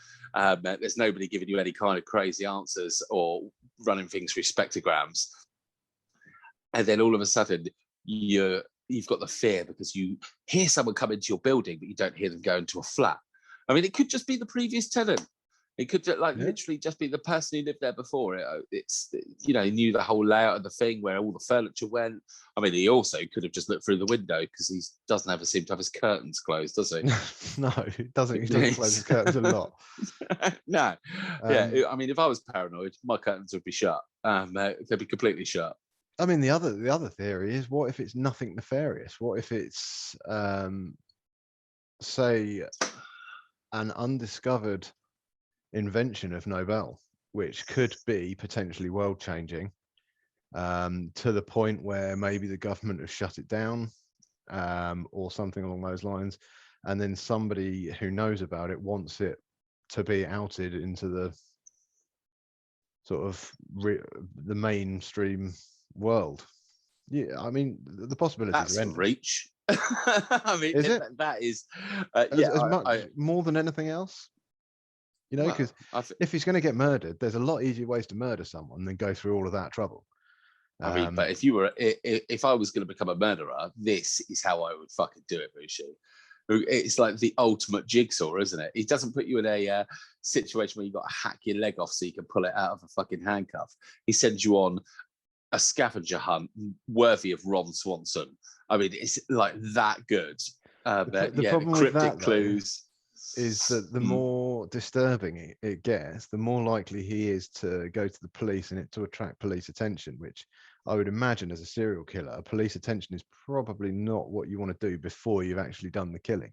There's nobody giving you any kind of crazy answers or running things through spectrograms. And then all of a sudden, you've got the fear because you hear someone come into your building, but you don't hear them go into a flat. I mean, it could just be the previous tenant. It could literally just be the person who lived there before. It's, you know, he knew the whole layout of the thing, where all the furniture went. I mean, he also could have just looked through the window because he doesn't seem to have his curtains closed, does he? No, he doesn't. He doesn't close his curtains a lot. No. I mean, if I was paranoid, my curtains would be shut. They'd be completely shut. I mean, the other theory is, what if it's nothing nefarious? What if it's, say, an undiscovered invention of Nobel, which could be potentially world changing, to the point where maybe the government has shut it down, or something along those lines, and then somebody who knows about it wants it to be outed into the sort of the mainstream world. Yeah, I mean, the possibilities that's are endless. Reach. I mean, that is as much more than anything else. You know, because if he's going to get murdered, there's a lot easier ways to murder someone than go through all of that trouble. I mean, but if I was going to become a murderer, this is how I would fucking do it, Bushi. It's like the ultimate Jigsaw, isn't it? He doesn't put you in a situation where you've got to hack your leg off so you can pull it out of a fucking handcuff. He sends you on a scavenger hunt worthy of Ron Swanson. I mean, it's like that good. The problem with that, clues is that the more disturbing it gets, the more likely he is to go to the police and to attract police attention, which I would imagine as a serial killer, police attention is probably not what you want to do before you've actually done the killing.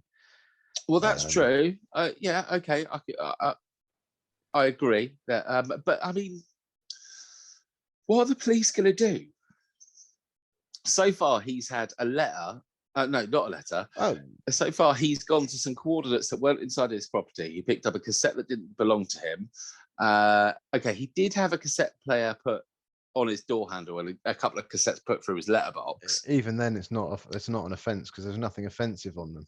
Well, that's true. Yeah, okay. I agree. That, but I mean, what are the police going to do? So far, he's had a letter No, not a letter. Oh, So far, he's gone to some coordinates that weren't inside his property. He picked up a cassette that didn't belong to him. Okay, he did have a cassette player put on his door handle and a couple of cassettes put through his letterbox. even then, it's not an offence because there's nothing offensive on them.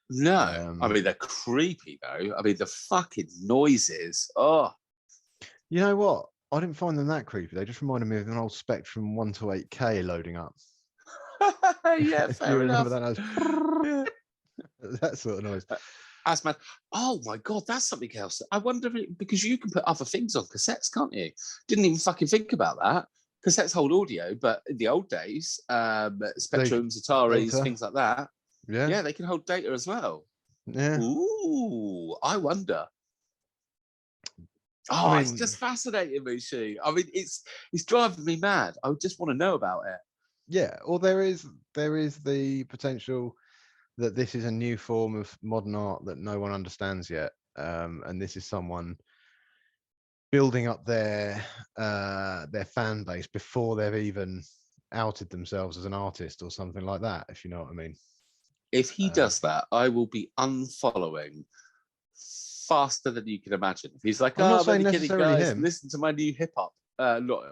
No, I mean, they're creepy, though. I mean, the fucking noises. Oh. You know what? I didn't find them that creepy. They just reminded me of an old Spectrum 1 to 8K loading up. Yeah, If fair you enough. remember that, that sort of noise. As man, oh my god, that's something else. I wonder because you can put other things on cassettes, can't you? Didn't even fucking think about that. Cassettes hold audio, but in the old days, Spectrums, Ataris, data. things like that. Yeah, Yeah, they can hold data as well. yeah. Ooh, I wonder. Oh, I mean, it's just fascinating me, Shu. I mean, it's driving me mad. I just want to know about it. Yeah, or there is the potential that this is a new form of modern art that no one understands yet, and this is someone building up their fan base before they've even outed themselves as an artist or something like that, if you know what I mean. If he does that, I will be unfollowing faster than you can imagine. If he's like, I'm not oh, saying kidding, necessarily guys, him. listen to my new hip hop. Not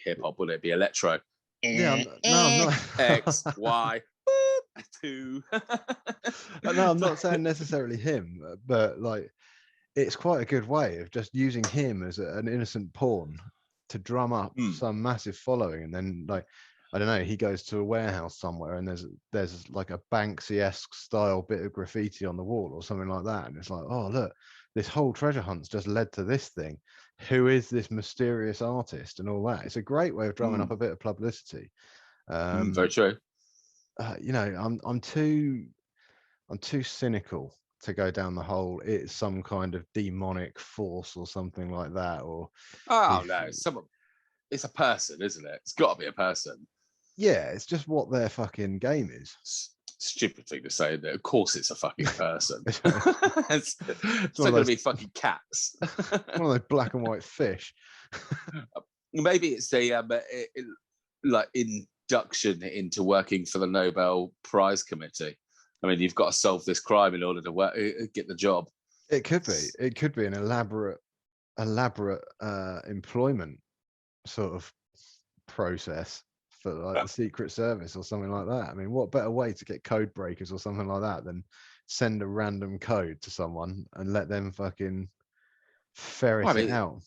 hip hop, would it be electro? Yeah, I'm not. X, Y, 2. No, I'm not saying necessarily him, but like, it's quite a good way of just using him as an innocent pawn to drum up some massive following, and then like, I don't know, he goes to a warehouse somewhere and there's like a Banksy-esque style bit of graffiti on the wall or something like that, and it's like, oh look, this whole treasure hunt's just led to this thing. Who is this mysterious artist and all that? It's a great way of drumming up a bit of publicity. Very true. You know, I'm too cynical to go down the whole it's some kind of demonic force or something like that. Or no, it's a person, isn't it? It's got to be a person. Yeah, it's just what their fucking game is. Stupid thing to say, that of course it's a fucking person. it's not going to be fucking cats. One of those black and white fish. Maybe it's a like induction into working for the Nobel Prize Committee. I mean, you've got to solve this crime in order to get the job. It could be an elaborate employment sort of process for like the Secret Service or something like that. I mean, what better way to get code breakers or something like that than send a random code to someone and let them fucking ferret it out?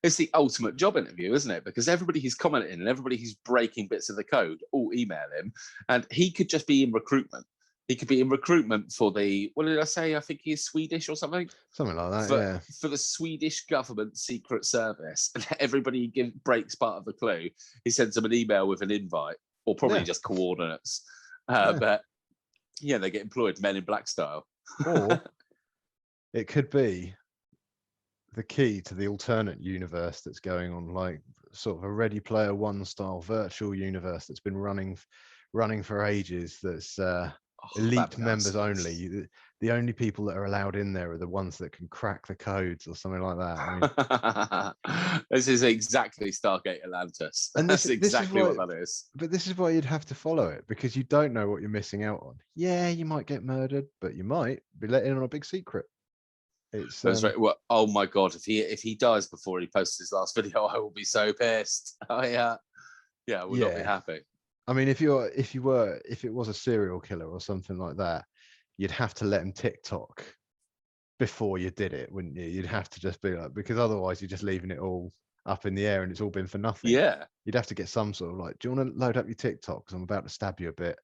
It's the ultimate job interview, isn't it? Because everybody who's commenting and everybody who's breaking bits of the code all email him, and he could just be in recruitment. He could be in recruitment for the, what did I say? I think he's Swedish or something. Something like that, yeah. For the Swedish government Secret Service. And everybody breaks part of the clue. He sends them an email with an invite, or probably just coordinates. But yeah, they get employed Men in Black style. Or it could be the key to the alternate universe that's going on, like sort of a Ready Player One style virtual universe that's been running for ages, that's elite members only. The only people that are allowed in there are the ones that can crack the codes or something like that. I mean, this is exactly Stargate Atlantis. And that's exactly what that is. But this is why you'd have to follow it, because you don't know what you're missing out on. Yeah, you might get murdered, but you might be let in on a big secret. That's right. Well, oh my god, if he dies before he posts his last video, I will be so pissed. I will not be happy. I mean, if it was a serial killer or something like that, you'd have to let him TikTok before you did it, wouldn't you? You'd have to just be like, because otherwise you're just leaving it all up in the air and it's all been for nothing. Yeah. You'd have to get some sort of like, do you want to load up your TikTok? Because I'm about to stab you a bit,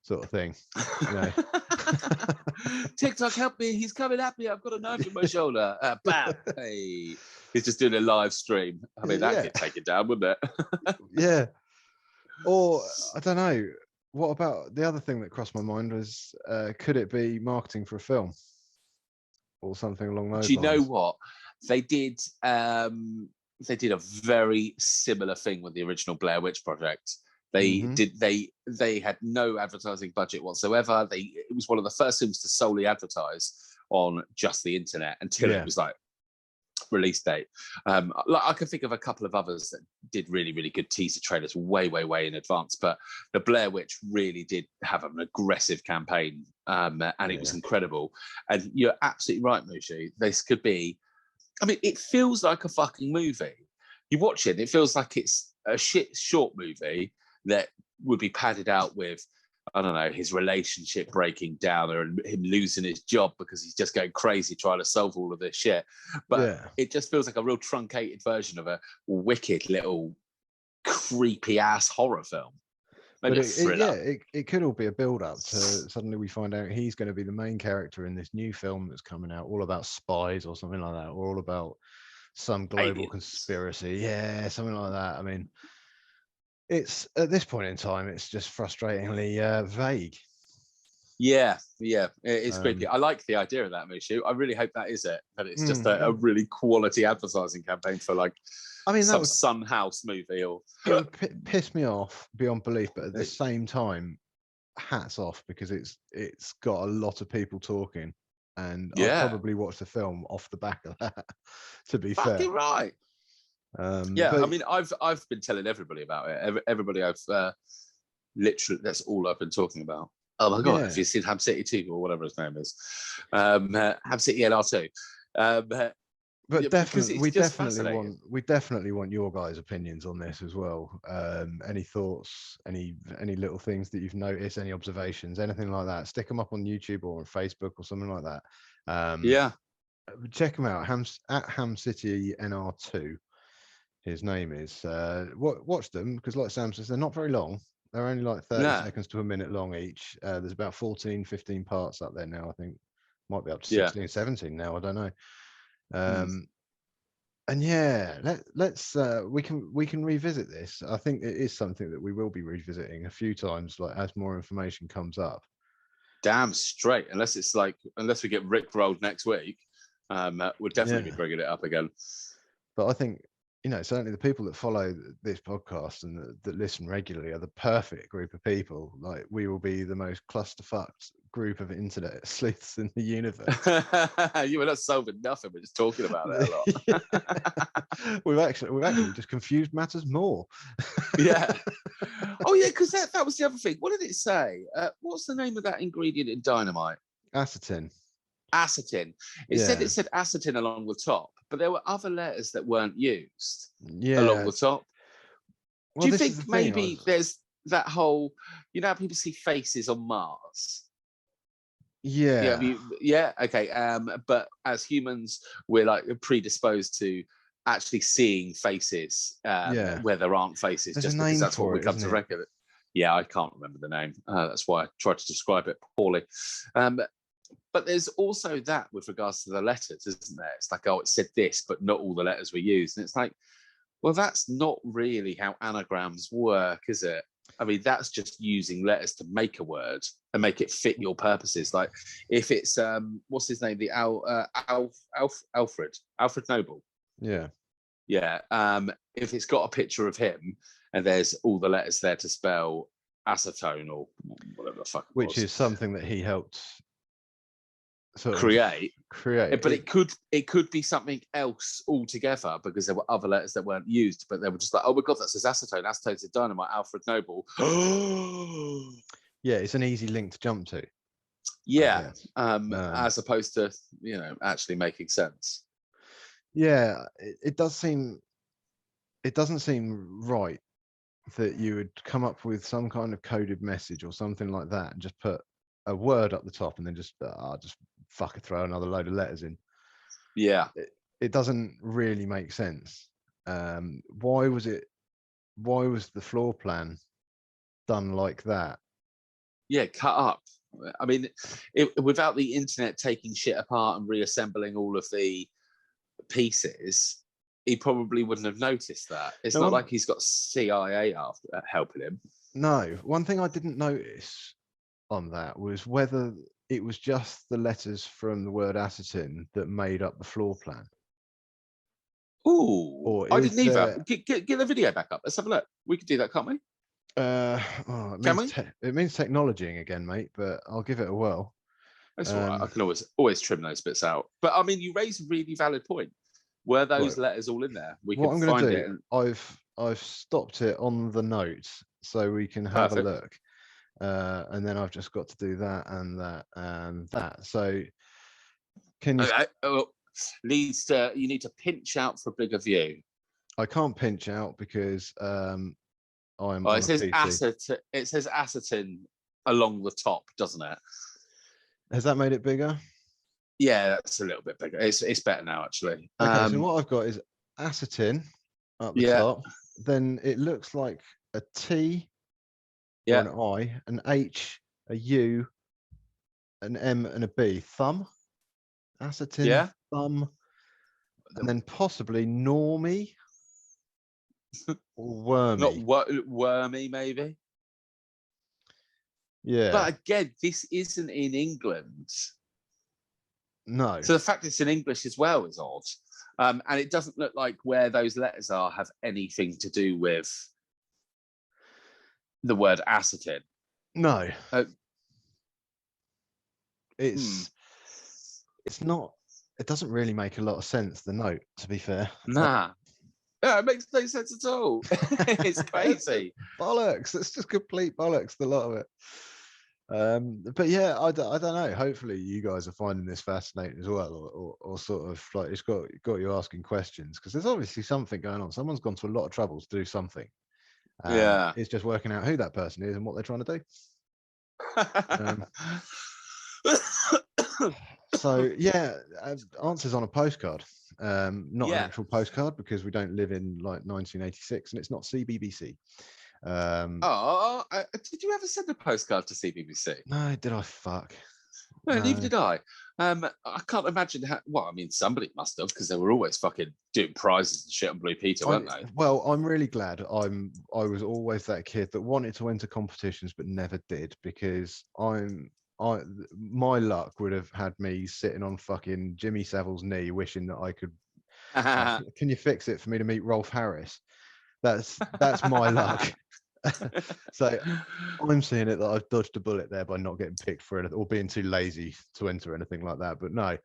sort of thing. You know? TikTok, help me. He's coming at me. I've got a knife in my shoulder. Bam. Hey. He's just doing a live stream. I mean, that could take it down, wouldn't it? Yeah. Or I don't know. What about the other thing that crossed my mind was, could it be marketing for a film or something along those lines? Do you know what they did? They did a very similar thing with the original Blair Witch Project. They did. They had no advertising budget whatsoever. It was one of the first films to solely advertise on just the internet until it was like release date. Like I can think of a couple of others that did really, really good teaser trailers way, way, way in advance. But the Blair Witch really did have an aggressive campaign, and it was incredible. And you're absolutely right, Mushu. This could be. I mean, it feels like a fucking movie. You watch it, it feels like it's a short movie that would be padded out with, I don't know, his relationship breaking down or him losing his job because he's just going crazy trying to solve all of this shit. But it just feels like a real truncated version of a wicked little creepy ass horror film. Maybe it could all be a build up to suddenly we find out he's going to be the main character in this new film that's coming out, all about spies or something like that, or all about some global conspiracy. Yeah, something like that. I mean, it's at this point in time, it's just frustratingly vague. Yeah, it's creepy. I like the idea of that, Mushu. I really hope that is it. That it's just a really quality advertising campaign for like, I mean, some Sun House movie. Or it would piss me off beyond belief, but at the same time, hats off because it's got a lot of people talking, and I'll probably watch the film off the back of that. To be fair, fucking right. But, I mean, I've been telling everybody about it. Everybody I've literally, that's all I've been talking about. Oh my god! Have you seen Ham City 2 or whatever his name is? Ham City LR2. But definitely, we definitely want your guys' opinions on this as well. Any thoughts, any little things that you've noticed, any observations, anything like that? Stick them up on YouTube or on Facebook or something like that. Check them out. Ham City NR2. His name is. Watch them because, like Sam says, they're not very long. They're only like 30 seconds to a minute long each. There's about 14, 15 parts up there now. I think might be up to 16, 17 now. I don't know. And let's we can revisit this. I think it is something that we will be revisiting a few times, like as more information comes up. Damn straight. Unless we get rickrolled next week, we'll definitely be bringing it up again. But I think, certainly the people that follow this podcast and that listen regularly are the perfect group of people. Like, we will be the most clusterfucked group of internet sleuths in the universe. You were not solving nothing, we're just talking about it a lot. We've actually just confused matters more. Oh yeah, because that was the other thing. What did it say? What's the name of that ingredient in dynamite? Acetin. It said acetin along the top, but there were other letters that weren't used along the top. Do you think maybe there's that whole, how people see faces on Mars? Okay. But as humans, we're like predisposed to actually seeing faces where there aren't faces. There's just because that's what we come to reckon. Yeah, I can't remember the name. That's why I tried to describe it poorly. But there's also that with regards to the letters, isn't there? It's like, it said this, but not all the letters were used. And it's like, well, that's not really how anagrams work, is it? I mean, that's just using letters to make a word and make it fit your purposes. Like, if it's what's his name, the Alfred Noble. Yeah. If it's got a picture of him and there's all the letters there to spell acetone or whatever the fuck, which is something that he helped create, but it could be something else altogether because there were other letters that weren't used, but they were just like, oh my god, that says acetone. Acetone's a dynamite. Alfred Noble. Yeah, it's an easy link to jump to. Yeah, as opposed to actually making sense. Yeah, it doesn't seem right that you would come up with some kind of coded message or something like that and just put a word up the top and then just fucking throw another load of letters in. Yeah, it doesn't really make sense. Why was the floor plan done like that? Yeah, cut up. I mean, without the internet taking shit apart and reassembling all of the pieces, he probably wouldn't have noticed that. It's not like he's got CIA helping him. No, one thing I didn't notice on that was whether it was just the letters from the word acetin that made up the floor plan. Ooh, I didn't either. Get the video back up. Let's have a look. We could do that, can't we? It means technologying again, mate, but I'll give it a whirl. That's all right. I can always trim those bits out. But I mean, you raise a really valid point. Were those Right. letters all in there? We What can I'm going find to it. do, And I've stopped it on the notes so we can have a perfect. look. And then I've just got to do that and that and that. So can you? Okay. Oh, you need to pinch out for a bigger view. I can't pinch out because I'm Oh, on it a says PC. It says acetin along the top, doesn't it? Has that made it bigger? Yeah, that's a little bit bigger. It's better now, actually. Okay, so what I've got is acetin at the Yeah. top. Then it looks like a T or Yeah. an I, an H, a U, an M, and a B. Thumb. Acetin, Yeah. thumb, and then possibly normie or wormy. Not wormy, maybe. Yeah. But again, this isn't in England. No. So the fact it's in English as well is odd. And it doesn't look like where those letters are have anything to do with the word acetin. No. Uh, It's not. It doesn't really make a lot of sense. The note, to be fair. Nah. Yeah, it makes no sense at all. It's crazy. Bollocks. It's just complete bollocks. The lot of it. But yeah, I don't know. Hopefully, you guys are finding this fascinating as well, or sort of like it's got you asking questions because there's obviously something going on. Someone's gone to a lot of trouble to do something. Yeah. It's just working out who that person is and what they're trying to do. So yeah, answers on a postcard. Not an actual postcard because we don't live in like 1986 and it's not CBBC. Did you ever send a postcard to CBBC? No, did I? Fuck. No, neither did I. I can't imagine how. Well, I mean, somebody must have because they were always fucking doing prizes and shit on Blue Peter, weren't they? Well, I'm really glad. I was always that kid that wanted to enter competitions but never did because my luck would have had me sitting on fucking Jimmy Savile's knee wishing that I could. Can you fix it for me to meet Rolf Harris? That's my luck. So I'm seeing it that I've dodged a bullet there by not getting picked for it or being too lazy to enter anything like that. But no,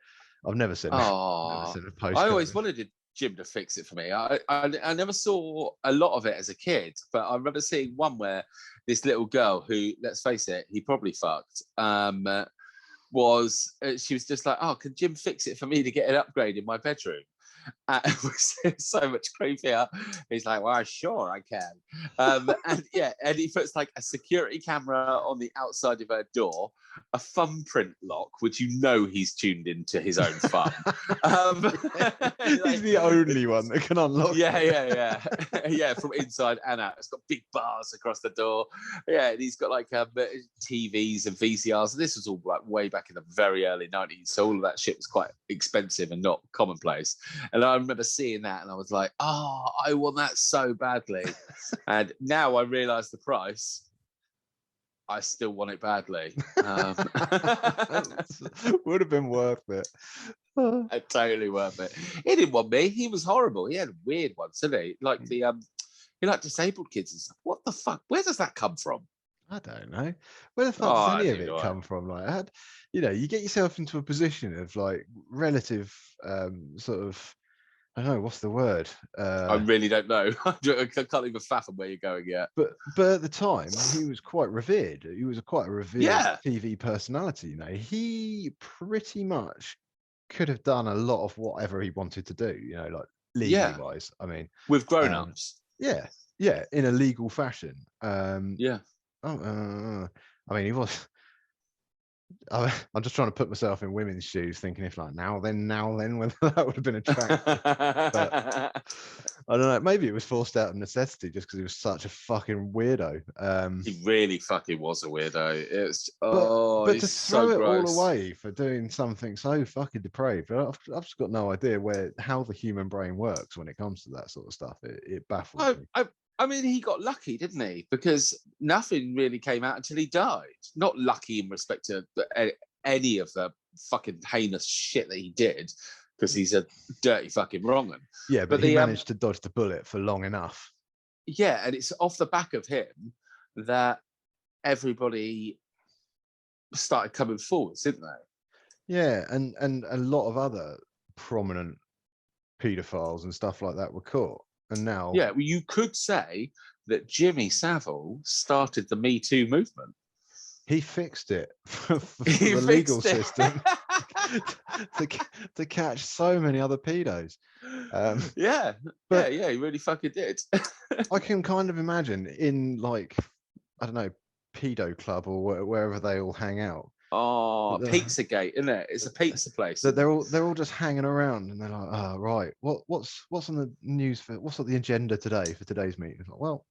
I've never sent a postcard. I always wanted Jim to fix it for me. I never saw a lot of it as a kid, but I remember seeing one where this little girl who, let's face it, he probably fucked, she was just like, oh, can Jim fix it for me to get an upgrade in my bedroom? It was so much creepier. He's like, well, sure, I can. And he puts like a security camera on the outside of her door, a thumbprint lock, which you know he's tuned into his own thumb. He's the only one that can unlock. Yeah, from inside and out. It's got big bars across the door. Yeah, and he's got like TVs and VCRs. This was all like way back in the very early 90s, so all of that shit was quite expensive and not commonplace. And I remember seeing that and I was like, oh, I want that so badly. And now I realise the price. I still want it badly. Would have been worth it. Totally worth it. He didn't want me. He was horrible. He had weird ones, didn't he? Like he like disabled kids and stuff. What the fuck? Where does that come from? I don't know. Where the fuck does any of it come from? Like, you get yourself into a position of like relative sort of. I don't know what's the word. I really don't know. I can't even fathom where you're going yet. But at the time, he was quite revered. He was quite a revered TV personality. He pretty much could have done a lot of whatever he wanted to do. Like legally wise. I mean, with grown-ups. Yeah, in a legal fashion. I mean, he was. I'm just trying to put myself in women's shoes, thinking if like now then, whether that would have been attractive. But I don't know. Maybe it was forced out of necessity just because he was such a fucking weirdo. He really fucking was a weirdo. It's but to so throw it gross. all away for doing something so fucking depraved, I've just got no idea how the human brain works when it comes to that sort of stuff. It baffles me. I mean, he got lucky, didn't he? Because nothing really came out until he died. Not lucky in respect to any of the fucking heinous shit that he did, because he's a dirty fucking wrong 'un. Yeah, but he managed to dodge the bullet for long enough. Yeah, and it's off the back of him that everybody started coming forwards, didn't they? Yeah, and a lot of other prominent paedophiles and stuff like that were caught. And now, Yeah, well, you could say that Jimmy Savile started the Me Too movement. he fixed it for He the legal fixed it. system to catch so many other pedos. Yeah, but he really fucking did. I can kind of imagine in, like, I don't know, pedo club or wherever they all hang out. Oh, Pizzagate, isn't it? It's a pizza place. That they're all just hanging around, and they're like, "Oh, right, what's on the news what's on the agenda today for today's meeting?" It's like, well,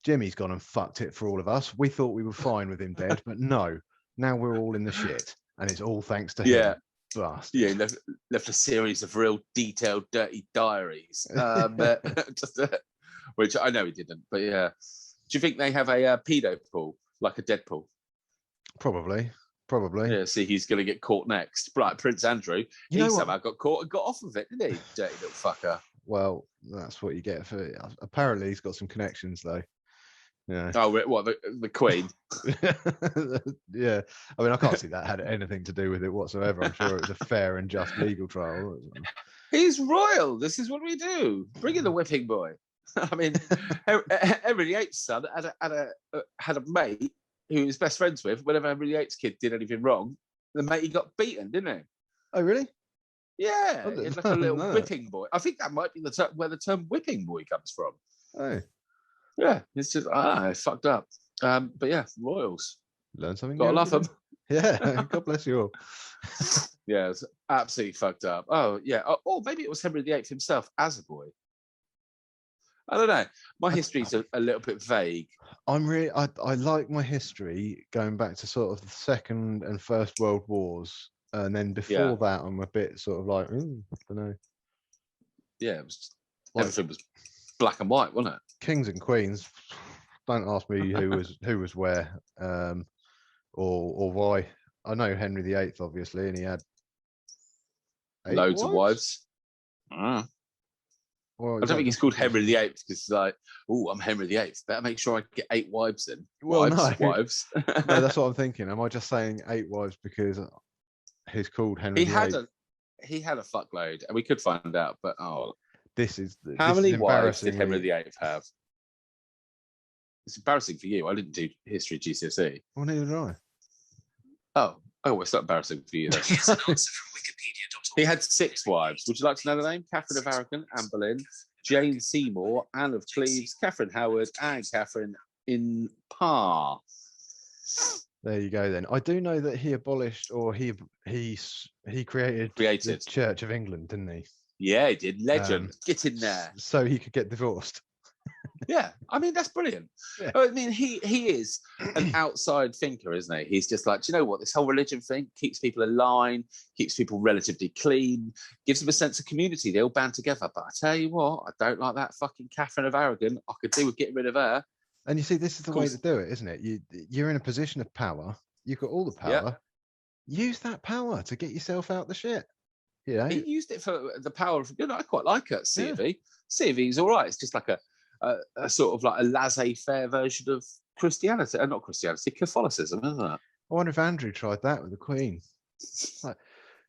Jimmy's gone and fucked it for all of us. We thought we were fine with him dead, but no, now we're all in the shit, and it's all thanks to him. Bastard. Yeah, left a series of real detailed, dirty diaries, which I know he didn't. But yeah, do you think they have a pedo pool, like a Deadpool? Probably. Yeah, see, he's going to get caught next. But like Prince Andrew, he somehow got caught and got off of it, didn't he? Dirty little fucker. Well, that's what you get for. Apparently, he's got some connections, though. Yeah. Oh, what, the Queen? Yeah. I mean, I can't see that had anything to do with it whatsoever. I'm sure it was a fair and just legal trial. He's royal. This is what we do. Bring in the whipping boy. I mean, Henry VIII's son had a mate who he was best friends with. Whenever Henry VIII's kid did anything wrong, the mate he got beaten, didn't he? Oh, really? Yeah, it's like a little whipping boy. I think that might be where the term whipping boy comes from. Oh. Yeah, it's just it's fucked up. But yeah, royals. Learn something. Gotta love them. Yeah, God bless you all. Yeah, it's absolutely fucked up. Oh yeah, or maybe it was Henry VIII himself as a boy. I don't know. My history's a little bit vague. I like my history going back to sort of the Second and First World Wars, and then before that, I'm a bit sort of like, I don't know. Yeah, it was everything was black and white, wasn't it? Kings and queens. Don't ask me who was where, or why. I know Henry VIII, obviously, and he had loads of wives. Well, I don't think he's called Henry VIII because he's like, oh, I'm Henry VIII. Better make sure I get 8 wives then. Wives. No, that's what I'm thinking. Am I just saying 8 wives because he's called Henry VIII? He had a fuckload, and we could find out. But how many wives did Henry VIII have? It's embarrassing for you. I didn't do history GCSE. Well, neither did I. Oh, it's not embarrassing for you then. Here's an answer from Wikipedia.org. He had 6 wives. Would you like to know the name? Catherine of Aragon, Anne Boleyn, Jane Seymour, Anne of Cleves, Catherine Howard, and Catherine in Parr. There you go. Then I do know that he abolished, or he created the Church of England, didn't he? Yeah, he did. Legend. Get in there. So he could get divorced. Yeah, I mean, that's brilliant. Yeah. I mean, he is an outside thinker, isn't he? He's just like, do you know what? This whole religion thing keeps people aligned, keeps people relatively clean, gives them a sense of community. They all band together. But I tell you what, I don't like that fucking Catherine of Aragon. I could do with getting rid of her. And you see, this is the way to do it, isn't it? You're in a position of power. You've got all the power. Yep. Use that power to get yourself out the shit. You know? He used it for the power of good. I quite like it. C of E. C of E is all right. It's just like a sort of like a laissez-faire version of Christianity, not Christianity, Catholicism, isn't it? I wonder if Andrew tried that with the Queen. Like,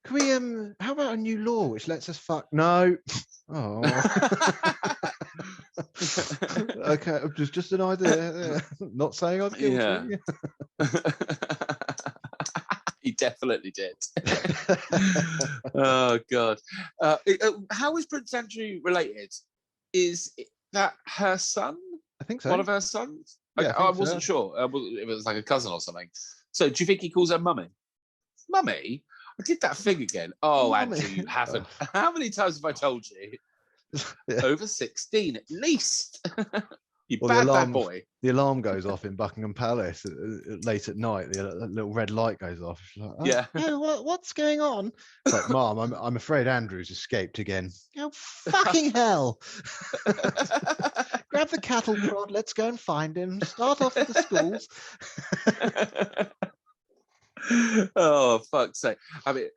can we how about a new law which lets us fuck? No. Oh. Okay, just an idea. Not saying I'm guilty. Yeah. He definitely did. Oh God. How is Prince Andrew related? Is that her son? I think so. One of her sons? Yeah, I wasn't sure. It was like a cousin or something. So do you think he calls her mummy? Mummy? I did that thing again. Oh, mummy. Andrew, you haven't. How many times have I told you? Yeah. Over 16 at least. You bad boy. The alarm goes off in Buckingham Palace late at night. The little red light goes off. She's like, yeah. What's going on? It's like, Mom, I'm afraid Andrew's escaped again. Oh, fucking hell. Grab the cattle prod. Let's go and find him. Start off at the schools. Oh, fuck's sake. I mean,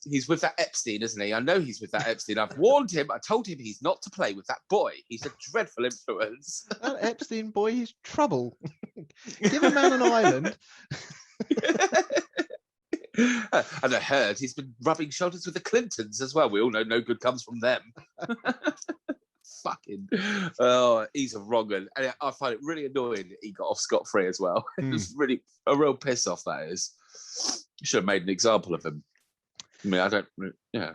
he's with that Epstein, isn't he? I know he's with that Epstein. I've warned him. I told him he's not to play with that boy. He's a dreadful influence. That Epstein boy, he's trouble. Give a man an island. And I heard he's been rubbing shoulders with the Clintons as well. We all know no good comes from them. Fucking, oh, he's a wrong one. And I find it really annoying that he got off scot-free as well. It's really a real piss off, that is. Should have made an example of him. I mean, I don't, yeah.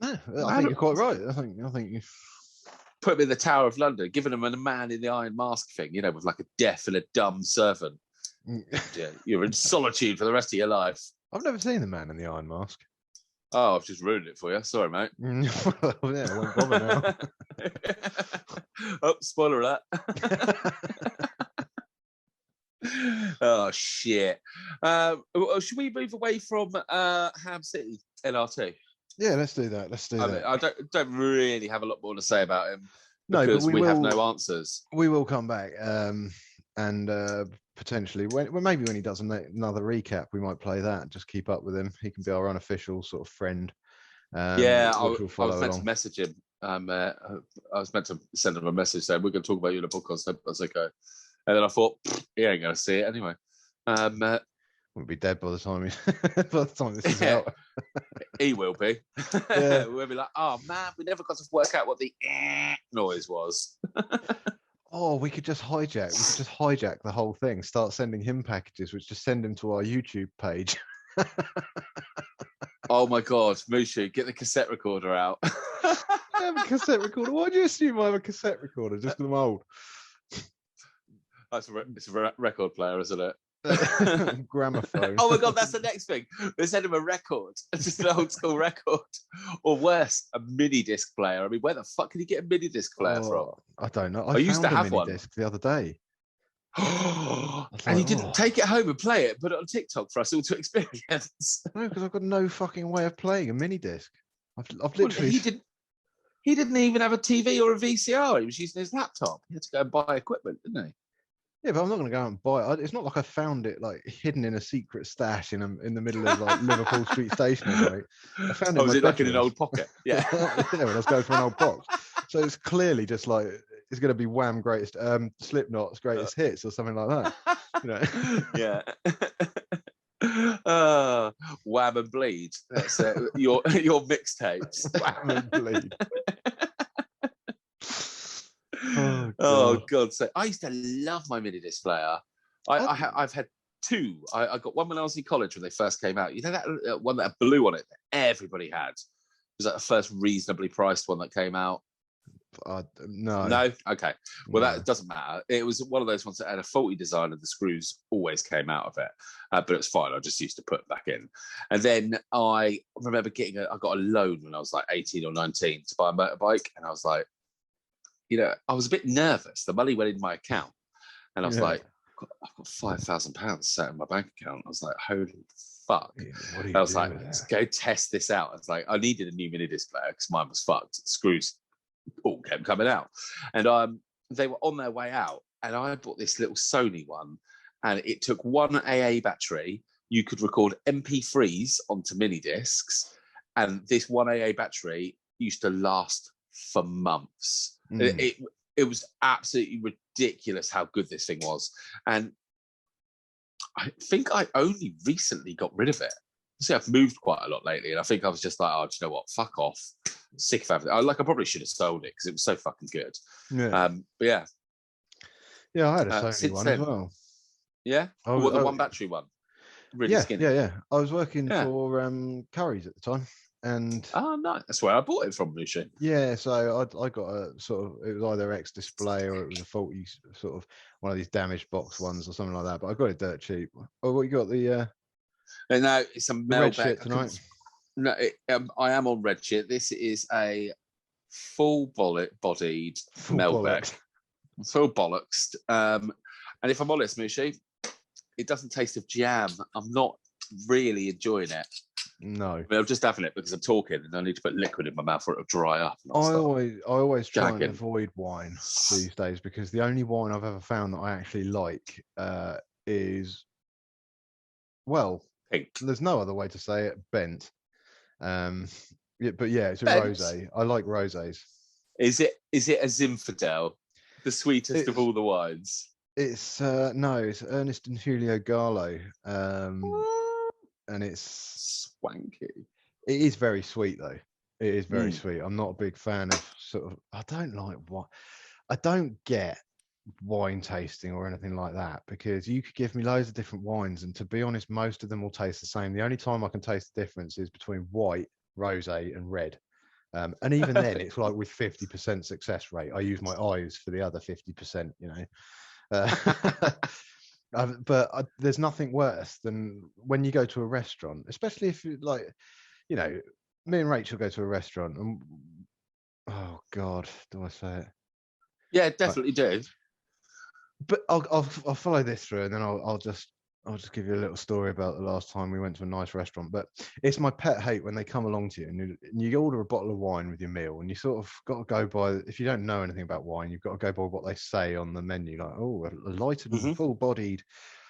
No, I think you're quite right. I think you put him in the Tower of London, giving him a man in the iron mask thing, you know, with like a deaf and a dumb servant. Yeah, you're in solitude for the rest of your life. I've never seen the Man in the Iron Mask. Oh, I've just ruined it for you. Sorry, mate. Well, yeah, I won't bother now. Oh, spoiler alert. Oh, shit. Should we move away from Ham City LRT? Yeah, let's do that. I mean, I don't really have a lot more to say about him. No, because but we have no answers. We will come back, and potentially maybe when he does another recap, we might play that. Just keep up with him. He can be our unofficial sort of friend. Yeah, I was meant to message him. I was meant to send him a message saying we're going to talk about you in a podcast. I was like, okay. And then I thought he ain't going to see it anyway. We'll be dead by the time this is out. He will be. Yeah. We'll be like, oh man, we never got to work out what the noise was. Oh, we could just hijack the whole thing. Start sending him packages, which just send him to our YouTube page. Oh my God, Mushu, get the cassette recorder out. I have a cassette recorder. Why do you assume I have a cassette recorder? Just because I'm old. It's a record player, isn't it? Gramophone. Oh my God, that's the next thing. They send him a record, just an old school record, or worse, a mini disc player. I mean, where the fuck can you get a mini disc player from? I don't know. I used to have one disc the other day. And you didn't take it home and play it, put it on TikTok for us all to experience. No, because I've got no fucking way of playing a mini disc. I've literally. He didn't even have a TV or a VCR. He was using his laptop. He had to go and buy equipment, didn't he? Yeah, but I'm not going to go out and buy it. It's not like I found it like hidden in a secret stash in the middle of like Liverpool Street Station. Right? I found it. Was it like in an old pocket? Yeah. Yeah, when I was going for an old box. So it's clearly just like it's going to be Wham greatest, Slipknot's greatest hits or something like that. You know? Yeah. Wham and Bleed. That's your mixtapes. Wham and Bleed. Oh God! So I used to love my mini disc player. I've had two. I got one when I was in college when they first came out. You know that one that had blue on it that everybody had. It was that the first reasonably priced one that came out? No. No. Okay. Well, No. that doesn't matter. It was one of those ones that had a faulty design, and the screws always came out of it. But it was fine. I just used to put it back in. And then I remember I got a loan when I was like 18 or 19 to buy a motorbike, and I was like, you know, I was a bit nervous. The money went in my account, and I was like, I've got £5,000 sat in my bank account. I was like, holy fuck. Yeah, I was like, let's go test this out. I was like, I needed a new mini disc player because mine was fucked. The screws all kept coming out. And they were on their way out. And I bought this little Sony one, and it took one AA battery. You could record MP3s onto mini discs. And this one AA battery used to last for months. It was absolutely ridiculous how good this thing was. And I think I only recently got rid of it. See, I've moved quite a lot lately, and I think I was just like, oh, do you know what? Fuck off. Sick of having it. I probably should have sold it because it was so fucking good. Yeah. But yeah. Yeah, I had a Sony one as well. Yeah? The one battery one? Really skinny? Yeah. I was working for Curry's at the time. And nice. That's where I bought it from, Lucian. Yeah, so I got a sort of, it was either X display or it was a faulty sort of one of these damaged box ones or something like that. But I got it dirt cheap. Oh, what you got? No, it's a red shit tonight. No, I am on red shit. This is a full-bodied Melbeck. Full bollocks. And if I'm honest, Mushi, it doesn't taste of jam. I'm not really enjoying it. No, I mean, I'm just having it because I'm talking and I need to put liquid in my mouth for it to dry up. I always try and avoid wine these days because the only wine I've ever found that I actually like is, well, pink. There's no other way to say it. Bent. But yeah, it's a Bent. rosé. I like rosés. Is it a Zinfandel, the sweetest of all the wines? It's no, it's Ernest and Julio Gallo. and it's Swanky. it is very sweet though. It is very sweet. I'm not a big fan of sort of. I don't like what. I don't get wine tasting or anything like that, because you could give me loads of different wines, and to be honest, most of them will taste the same. The only time I can taste the difference is between white, rosé, and red. And even then, it's like with 50% success rate. I use my eyes for the other 50%. You know. But there's nothing worse than when you go to a restaurant, especially if you like, you know, me and Rachel go to a restaurant and oh God, do I say it? Yeah, definitely do. But I'll follow this through, and then I'll just give you a little story about the last time we went to a nice restaurant. But it's my pet hate when they come along to you and you order a bottle of wine with your meal, and you sort of got to go by, if you don't know anything about wine, you've got to go by what they say on the menu, like, oh, a light and full-bodied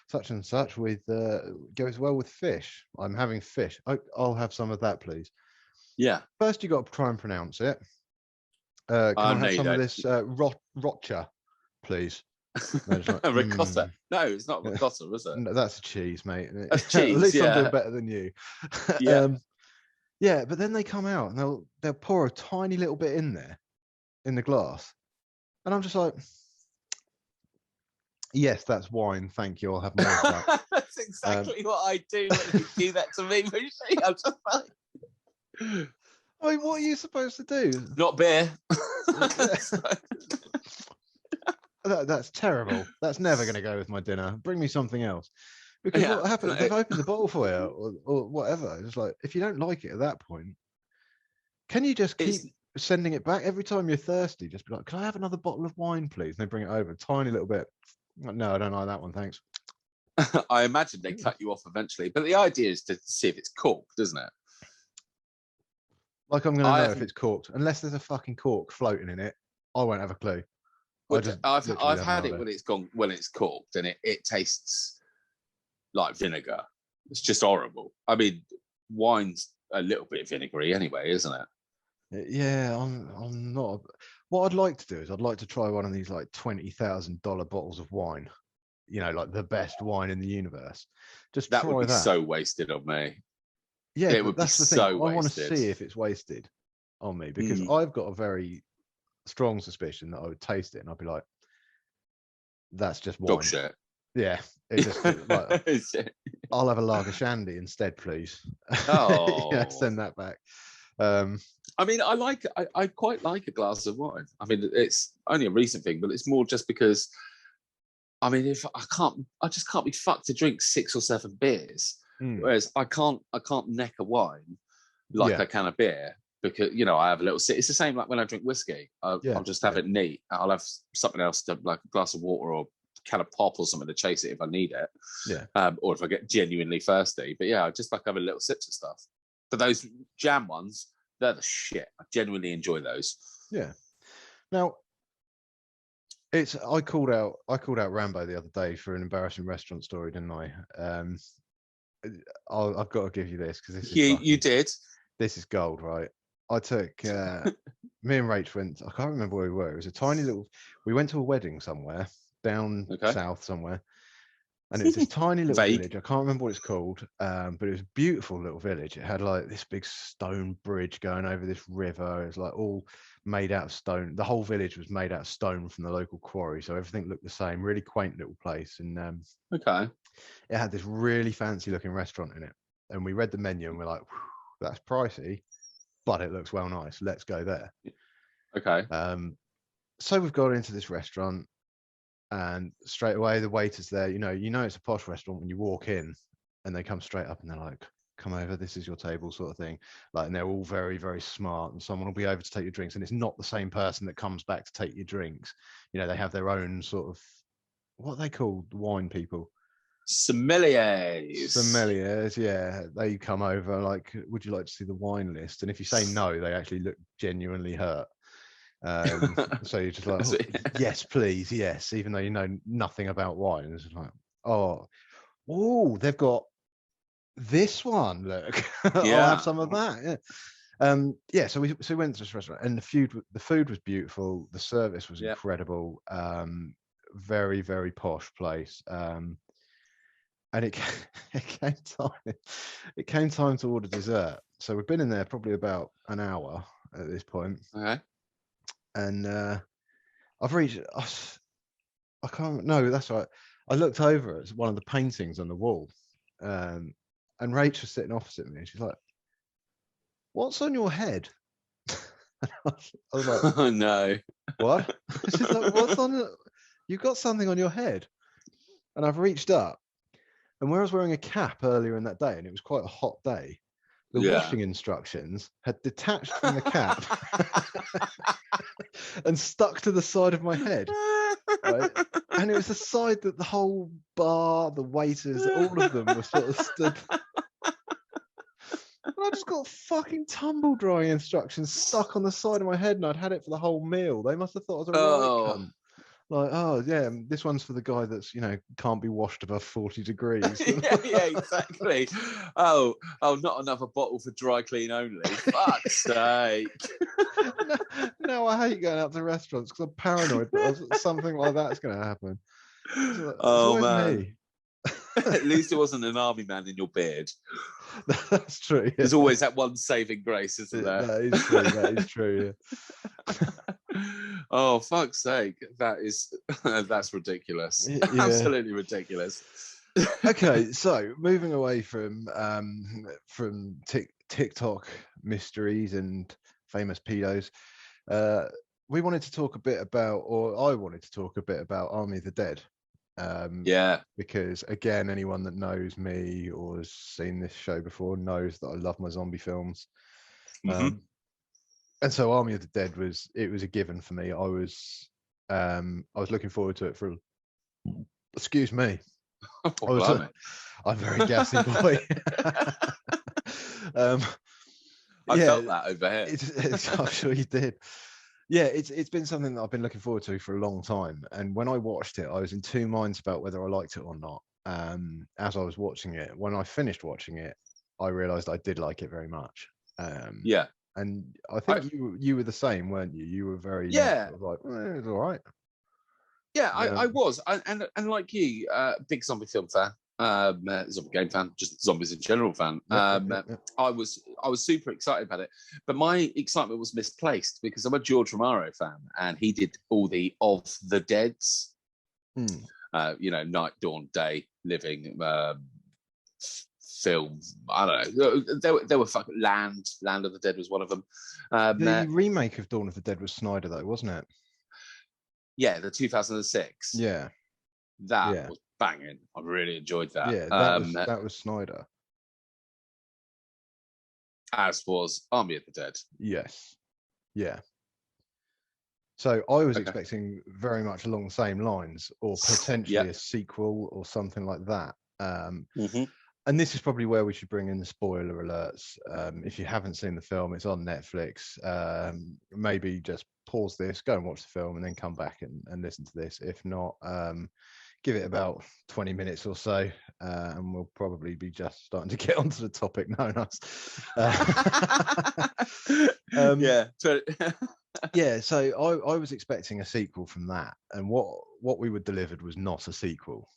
such and such with goes well with fish. I'm having fish. I'll have some of that, please. Yeah. First, you got to try and pronounce it. Can I have some of this rocha, please? No, like, ricotta. No, it's not ricotta, is it? No, that's a cheese, mate. That's cheese. At least yeah. I'm doing better than you. Yeah. Yeah, but then they come out and they'll pour a tiny little bit in there, in the glass, and I'm just like, yes, that's wine. Thank you. I'll have more of that. That's exactly what I do when you do that to me. I'm just like, I mean, what are you supposed to do? Not beer. That's terrible. That's never going to go with my dinner. Bring me something else. Because what happens? They've opened the bottle for you, or whatever. It's like, if you don't like it at that point, can you just keep sending it back every time you're thirsty? Just be like, can I have another bottle of wine, please? And they bring it over, a tiny little bit. No, I don't like that one, thanks. I imagine they cut you off eventually, but the idea is to see if it's corked, isn't it? Like, I'm going to know if it's corked, unless there's a fucking cork floating in it. I won't have a clue. I've had it when it's corked, and it tastes like vinegar. It's just horrible. I mean, wine's a little bit vinegary anyway, isn't it? Yeah, I'm not. What I'd like to do is I'd like to try one of these like $20,000 bottles of wine. You know, like the best wine in the universe. Just that try would be that. So wasted on me. Yeah, it would that's be the thing. so I want to wasted. see if it's wasted on me, because I've got a very strong suspicion that I would taste it and I'd be like, that's just wine. Dog shit. Yeah, it just like, I'll have a lager shandy instead, please. Oh, yeah, send that back. I mean, I quite like a glass of wine. I mean, it's only a recent thing, but it's more just because, I mean, if I just can't be fucked to drink 6 or 7 beers. Whereas I can't neck a wine like I can a beer, because, you know, I have a little sip. It's the same like when I drink whiskey. I'll just have it neat. I'll have something else, like a glass of water or a can of pop or something to chase it if I need it. Yeah. Or if I get genuinely thirsty. But yeah, I just like have a little sips of stuff. But those jam ones, they're the shit. I genuinely enjoy those. Yeah. Now, I called out Rambo the other day for an embarrassing restaurant story, didn't I? I've got to give you this, because this is you did. This is gold, right? I took me and Rach went. I can't remember where we were. It was a tiny little. We went to a wedding somewhere down south somewhere, and it was this tiny little village. I can't remember what it's called, but it was a beautiful little village. It had like this big stone bridge going over this river. It was like all made out of stone. The whole village was made out of stone from the local quarry, so everything looked the same. Really quaint little place, and it had this really fancy looking restaurant in it. And we read the menu and we're like, that's pricey, but it looks well nice. Let's go there. Okay. So we've got into this restaurant, and straight away the waiter's there. You know it's a posh restaurant when you walk in, and they come straight up and they're like, come over, this is your table, sort of thing. Like, and they're all very, very smart, and someone will be over to take your drinks, and it's not the same person that comes back to take your drinks. You know, they have their own sort of, what are they called, wine people? Sommeliers, yeah. They come over like, would you like to see the wine list? And if you say no, they actually look genuinely hurt. So you're just like, yes, please, yes, even though you know nothing about wine. It's like, oh, they've got this one. Look, I'll have some of that. Yeah. So we went to this restaurant, and the food was beautiful. The service was incredible. Very, very posh place. and it came time to order dessert. So we've been in there probably about an hour at this point. Okay. And I've reached. I can't. No, that's right. I looked over at one of the paintings on the wall, and Rach was sitting opposite me, and she's like, "What's on your head?" I was like, Oh no. "What?" She's like, "What's on? You've got something on your head." And I've reached up, and where I was wearing a cap earlier in that day, and it was quite a hot day, the washing instructions had detached from the cap and stuck to the side of my head. Right? And it was the side that the whole bar, the waiters, all of them were sort of stood. And I just got fucking tumble drying instructions stuck on the side of my head, and I'd had it for the whole meal. They must have thought I was a right cunt. Like, oh yeah, this one's for the guy that's, can't be washed above 40 degrees. yeah, exactly. Oh, not another bottle for dry clean only. Fuck's sake. No, I hate going out to restaurants because I'm paranoid that something like that's going to happen. Oh man. Me. At least it wasn't an army man in your beard. That's true. Yeah. There's always that one saving grace, isn't there? That is true. That is true. Yeah. Oh fuck's sake! That's ridiculous. Yeah. Absolutely ridiculous. Okay, so moving away from TikTok mysteries and famous pedos, we wanted to talk a bit about, or I wanted to talk a bit about Army of the Dead. Because again, anyone that knows me or has seen this show before knows that I love my zombie films. Mm-hmm. And so Army of the Dead was a given for me. I was looking forward to it for, excuse me. I'm very gassy boy. I felt that over here. I'm sure you did. Yeah, it's been something that I've been looking forward to for a long time. And when I watched it, I was in two minds about whether I liked it or not. As I was watching it, when I finished watching it, I realized I did like it very much. Yeah. And I think you were the same, weren't you? You were very like, it's all right. Yeah, I was, and like you, big zombie film fan, zombie game fan, just zombies in general fan. Yeah. I was super excited about it, but my excitement was misplaced because I'm a George Romero fan, and he did all the Of the Deads, Night, Dawn, Day, Living films. I don't know. There were fucking Land of the Dead was one of them. The remake of Dawn of the Dead was Snyder, though, wasn't it? Yeah, the 2006. Yeah, that was banging. I really enjoyed that. Yeah, that was Snyder. As was Army of the Dead. Yes. Yeah. So I was expecting very much along the same lines, or potentially a sequel or something like that. And this is probably where we should bring in the spoiler alerts. If you haven't seen the film, it's on Netflix. Maybe just pause this, go and watch the film, and then come back and listen to this. If not, give it about 20 minutes or so, and we'll probably be just starting to get onto the topic known as. Yeah, so I was expecting a sequel from that, and what we were delivered was not a sequel.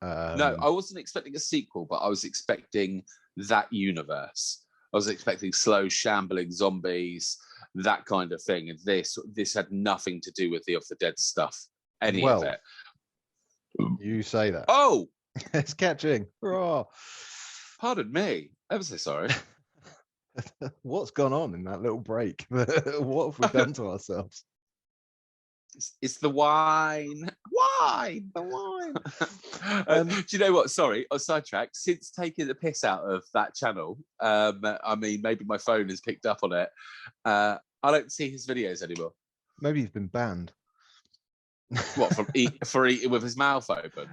No, I wasn't expecting a sequel, but I was expecting that universe. I was expecting slow, shambling zombies, that kind of thing. And this had nothing to do with the Of the Dead stuff. Any of it. You say that. Oh! It's catching. Hurrah. Pardon me. I'm so sorry. What's gone on in that little break? What have we done to ourselves? It's the wine. The wine. Do you know what? Sorry, I was sidetracked. Since taking the piss out of that channel, I mean, maybe my phone has picked up on it. I don't see his videos anymore. Maybe he's been banned. What, for eating with his mouth open?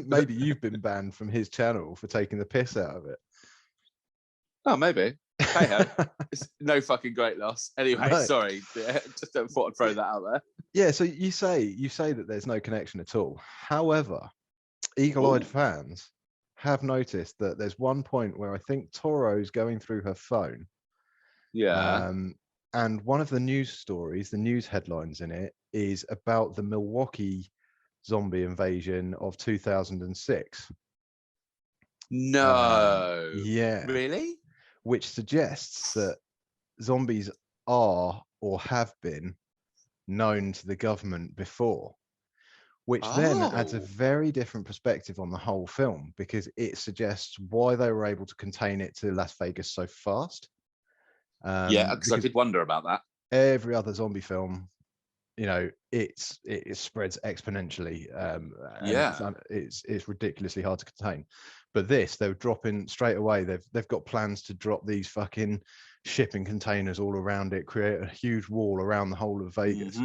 Maybe you've been banned from his channel for taking the piss out of it. Oh, maybe. Hey ho, it's no fucking great loss. Anyway, right. Sorry, just thought I'd throw that out there. Yeah, so you say that there's no connection at all. However, eagle-eyed fans have noticed that there's one point where I think Toro's going through her phone. Yeah. And one of the news stories, the news headlines in it, is about the Milwaukee zombie invasion of 2006. No. Yeah. Really? Which suggests that zombies are or have been known to the government before, which then adds a very different perspective on the whole film, because it suggests why they were able to contain it to Las Vegas so fast. Yeah, because I did wonder about that. Every other zombie film, you know, it spreads exponentially. It's ridiculously hard to contain. But this, they were dropping straight away. They've got plans to drop these fucking shipping containers all around it, create a huge wall around the whole of Vegas.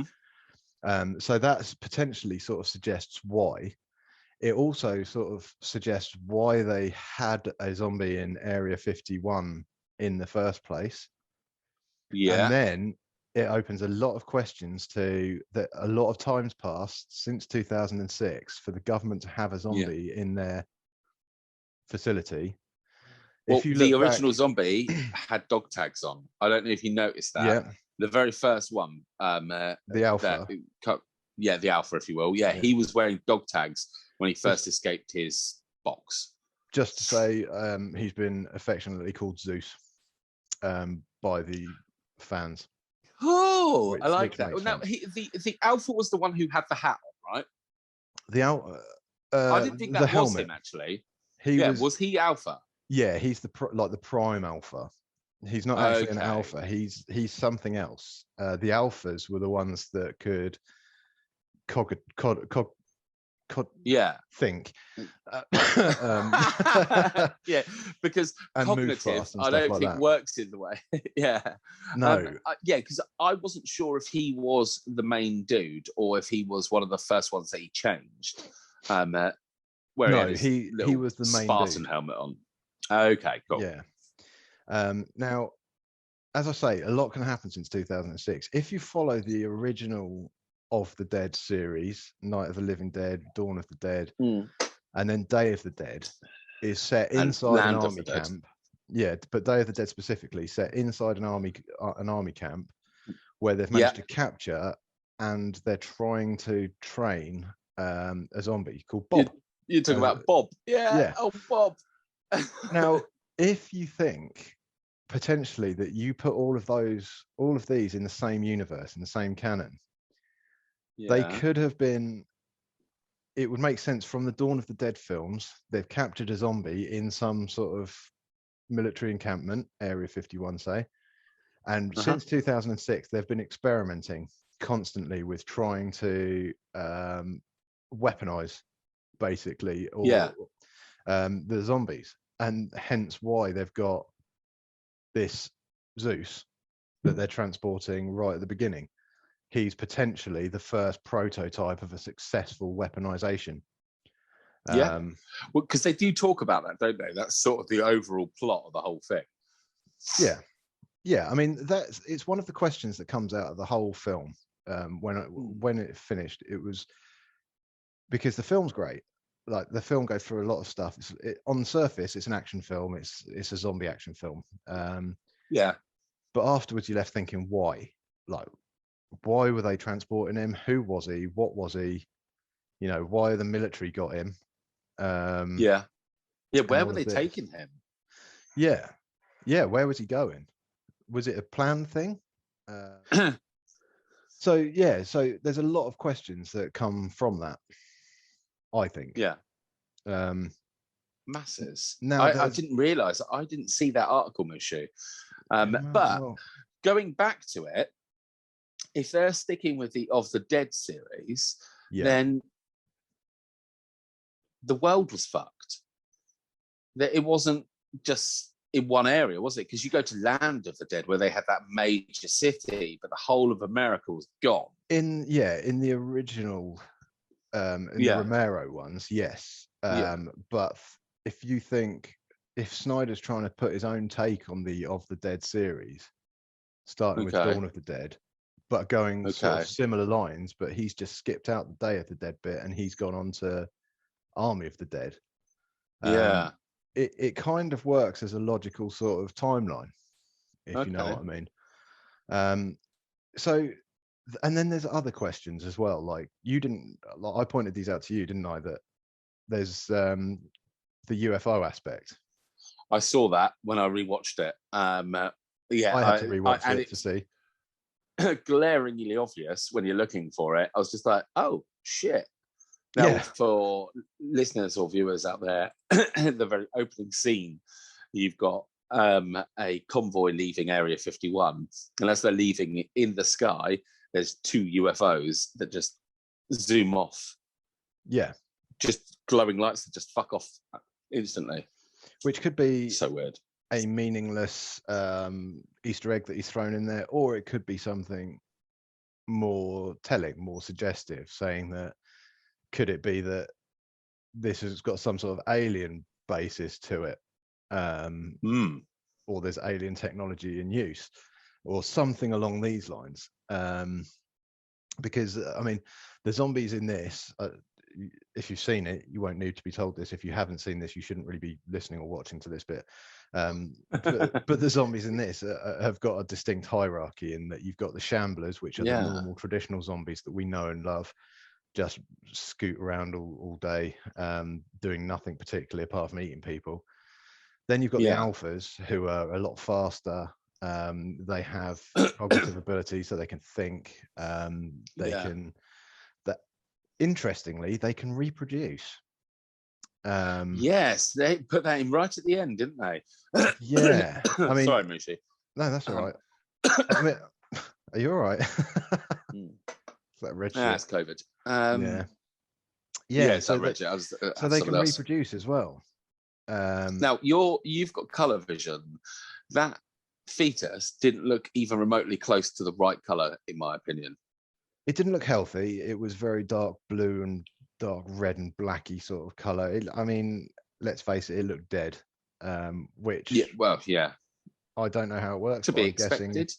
So that's potentially sort of suggests why. It also sort of suggests why they had a zombie in Area 51 in the first place. Yeah. And then it opens a lot of questions to that. A lot of times passed since 2006 for the government to have a zombie in their facility. Well, If you the look original back, zombie had dog tags on. I don't know if you noticed that. Yeah. The very first one, the Alpha. The Alpha, if you will. Yeah, he was wearing dog tags when he first escaped his box. Just to say, he's been affectionately called Zeus by the fans. Oh, I like that. Now, the Alpha was the one who had the hat on, right? The Alpha. I didn't think that was helmet. him, actually. Was he Alpha? Yeah, he's the prime Alpha. He's not actually an Alpha. He's something else. The Alphas were the ones that could think. Yeah, because and cognitive, I don't think works in the way. Yeah. No. Because I wasn't sure if he was the main dude or if he was one of the first ones that he changed. Where he was the main Spartan dude. helmet on. Okay, cool. Yeah. Now, as I say, a lot can happen since 2006. If you follow the original of the Dead series, Night of the Living Dead, Dawn of the Dead, and then Day of the Dead is set inside an army camp. Yeah, but Day of the Dead specifically set inside an army camp where they've managed to capture, and they're trying to train a zombie called Bob. You're talking about Bob. Yeah. Oh, Bob. Now, if you think potentially that you put all of these in the same universe, in the same canon, they could have been. It would make sense from the Dawn of the Dead films. They've captured a zombie in some sort of military encampment, Area 51, say, and since 2006, they've been experimenting constantly with trying to weaponize, basically, the zombies, and hence why they've got this Zeus that they're transporting right at the beginning. He's potentially the first prototype of a successful weaponization. Well, because they do talk about that, don't they? That's sort of the overall plot of the whole thing. Yeah. I mean, it's one of the questions that comes out of the whole film. When it finished, it was because the film's great. Like, the film goes through a lot of stuff. On the surface, it's an action film. It's a zombie action film. But afterwards, you're left thinking, why? Like, why were they transporting him? Who was he? What was he? You know, why the military got him? Where were they taking him? Where was he going? Was it a planned thing? So there's a lot of questions that come from that, I think. Masses. Now, I didn't realize. I didn't see that article, Mushu. But going back to it, if they're sticking with the Of the Dead series, then the world was fucked. That it wasn't just in one area, was it? Because you go to Land of the Dead, where they had that major city, but the whole of America was gone. In the original, the Romero ones, yes. But if Snyder's trying to put his own take on the Of the Dead series, starting with Dawn of the Dead, but going sort of similar lines, but he's just skipped out the Day of the Dead bit and he's gone on to Army of the Dead. It kind of works as a logical sort of timeline, if you know what I mean. And then there's other questions as well. Like, I pointed these out to you, didn't I? That there's the UFO aspect. I saw that when I rewatched it. Yeah, I had to rewatch it to see. Glaringly obvious when you're looking for it. I was just like, oh shit. Now, Yeah. for listeners or viewers out there, the very opening scene, you've got a convoy leaving Area 51, and as they're leaving in the sky, there's 2 UFOs that just zoom off. Yeah, just glowing lights that just fuck off instantly. Which could be so weird. A meaningless Easter egg that he's thrown in there, or it could be something more telling, more suggestive, saying that could it be that this has got some sort of alien basis to it, or there's alien technology in use, or something along these lines. Because I mean, the zombies in this, if you've seen it, you won't need to be told this. If you haven't seen this, you shouldn't really be listening or watching to this bit. But the zombies in this have got a distinct hierarchy, in that you've got the shamblers, which are the normal traditional zombies that we know and love, just scoot around all day, doing nothing particularly apart from eating people. Then you've got the alphas, who are a lot faster. They have cognitive ability, so they can think. They can. Interestingly, they can reproduce. Yes, they put that in right at the end, didn't they? Yeah. I mean, sorry, Mushi. No, that's all right. I mean, are you all right? That red shit. It's COVID. Yeah. So they can reproduce as well. Now you've got colour vision. That fetus didn't look even remotely close to the right colour, in my opinion. It didn't look healthy. It was very dark blue and dark red and blacky sort of colour. I mean, let's face it, it looked dead. Which I don't know how it works. To be expected.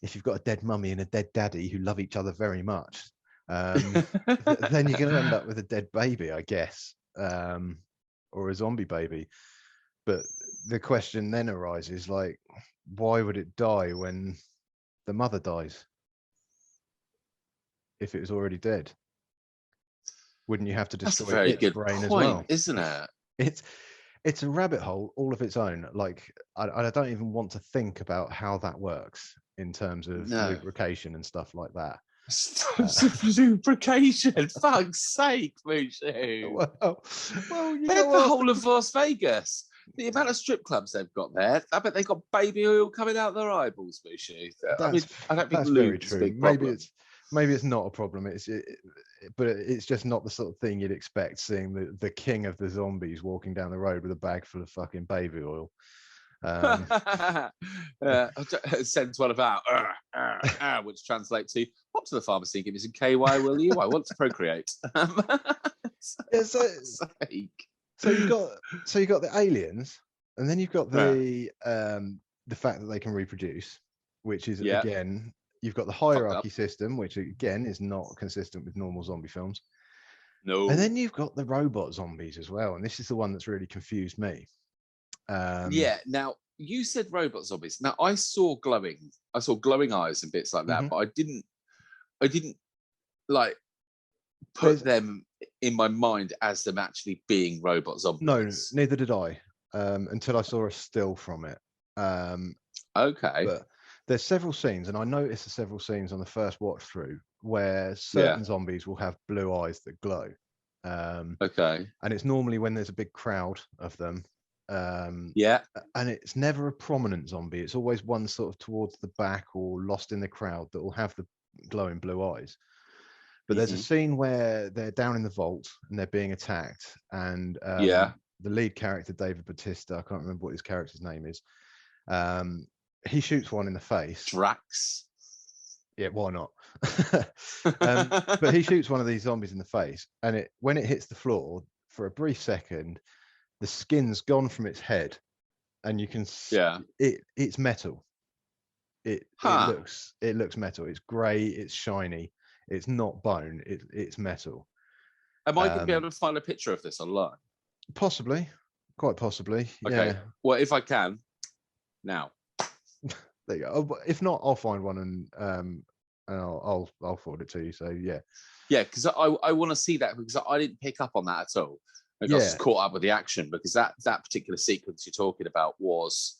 If you've got a dead mummy and a dead daddy who love each other very much, then you're going to end up with a dead baby, I guess, or a zombie baby. But the question then arises, like, why would it die when the mother dies? If it was already dead, wouldn't you have to destroy its brain as well? Isn't it? It's a rabbit hole all of its own. Like, I don't even want to think about how that works in terms of lubrication and stuff like that. Lubrication, fuck's sake, Mushu. Well, they're the whole of Las Vegas. The amount of strip clubs they've got there, I bet they've got baby oil coming out their eyeballs, Mushu. I mean, I don't think that's very true. Maybe it's not a problem. But it's just not the sort of thing you'd expect, seeing the king of the zombies walking down the road with a bag full of fucking baby oil. Sends one about which translates to "Hop to the pharmacy and give me some KY, will you? I want to procreate." So you've got the aliens, and then you've got the fact that they can reproduce, which is again. You've got the hierarchy system, which again is not consistent with normal zombie films. No. And then you've got the robot zombies as well, and this is the one that's really confused me. Now you said robot zombies. Now I saw glowing eyes and bits like that, but I didn't like put them in my mind as them actually being robot zombies. No, neither did I, until I saw a still from it. Okay. But there's several scenes, and I noticed several scenes on the first watch through where certain zombies will have blue eyes that glow. Okay. And it's normally when there's a big crowd of them. And it's never a prominent zombie. It's always one sort of towards the back or lost in the crowd that will have the glowing blue eyes. But there's a scene where they're down in the vault and they're being attacked. And the lead character, David Bautista, I can't remember what his character's name is. He shoots one in the face. Drax. Yeah, why not? But he shoots one of these zombies in the face, and when it hits the floor, for a brief second, the skin's gone from its head, and you can see it's metal. It looks metal. It's grey. It's shiny. It's not bone. It's metal. Am I going to be able to find a picture of this online? Possibly, quite possibly. Okay. Yeah. Well, if I can, now. There you go. If not, I'll find one and I'll forward it to you. So yeah, because I want to see that, because I didn't pick up on that at all. I got caught up with the action, because that particular sequence you're talking about was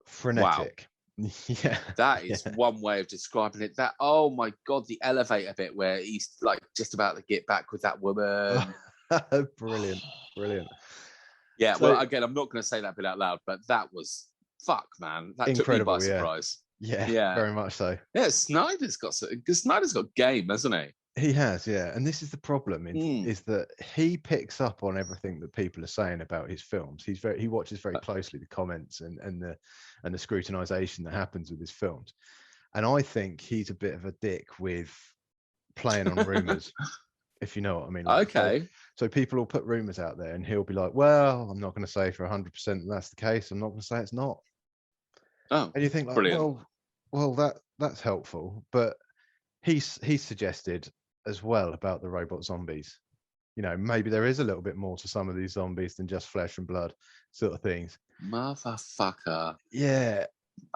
frenetic. Wow. Yeah, that is one way of describing it. That, oh my God, the elevator bit where he's like just about to get back with that woman. brilliant. Yeah, So, well, again, I'm not going to say that bit out loud, but that was fuck, man. That took me by incredible, yeah. surprise. Yeah, very much so. Yeah, Snyder's got game, hasn't he? He has, yeah. And this is the problem is that he picks up on everything that people are saying about his films. He watches very closely the comments and the scrutinization that happens with his films. And I think he's a bit of a dick with playing on rumors, if you know what I mean. Like, okay. So people will put rumors out there and he'll be like, well, I'm not going to say for 100% that's the case. I'm not going to say it's not. Oh, and you think, like, brilliant. well, that's helpful. But he's suggested as well about the robot zombies. You know, maybe there is a little bit more to some of these zombies than just flesh and blood sort of things. Motherfucker. Yeah.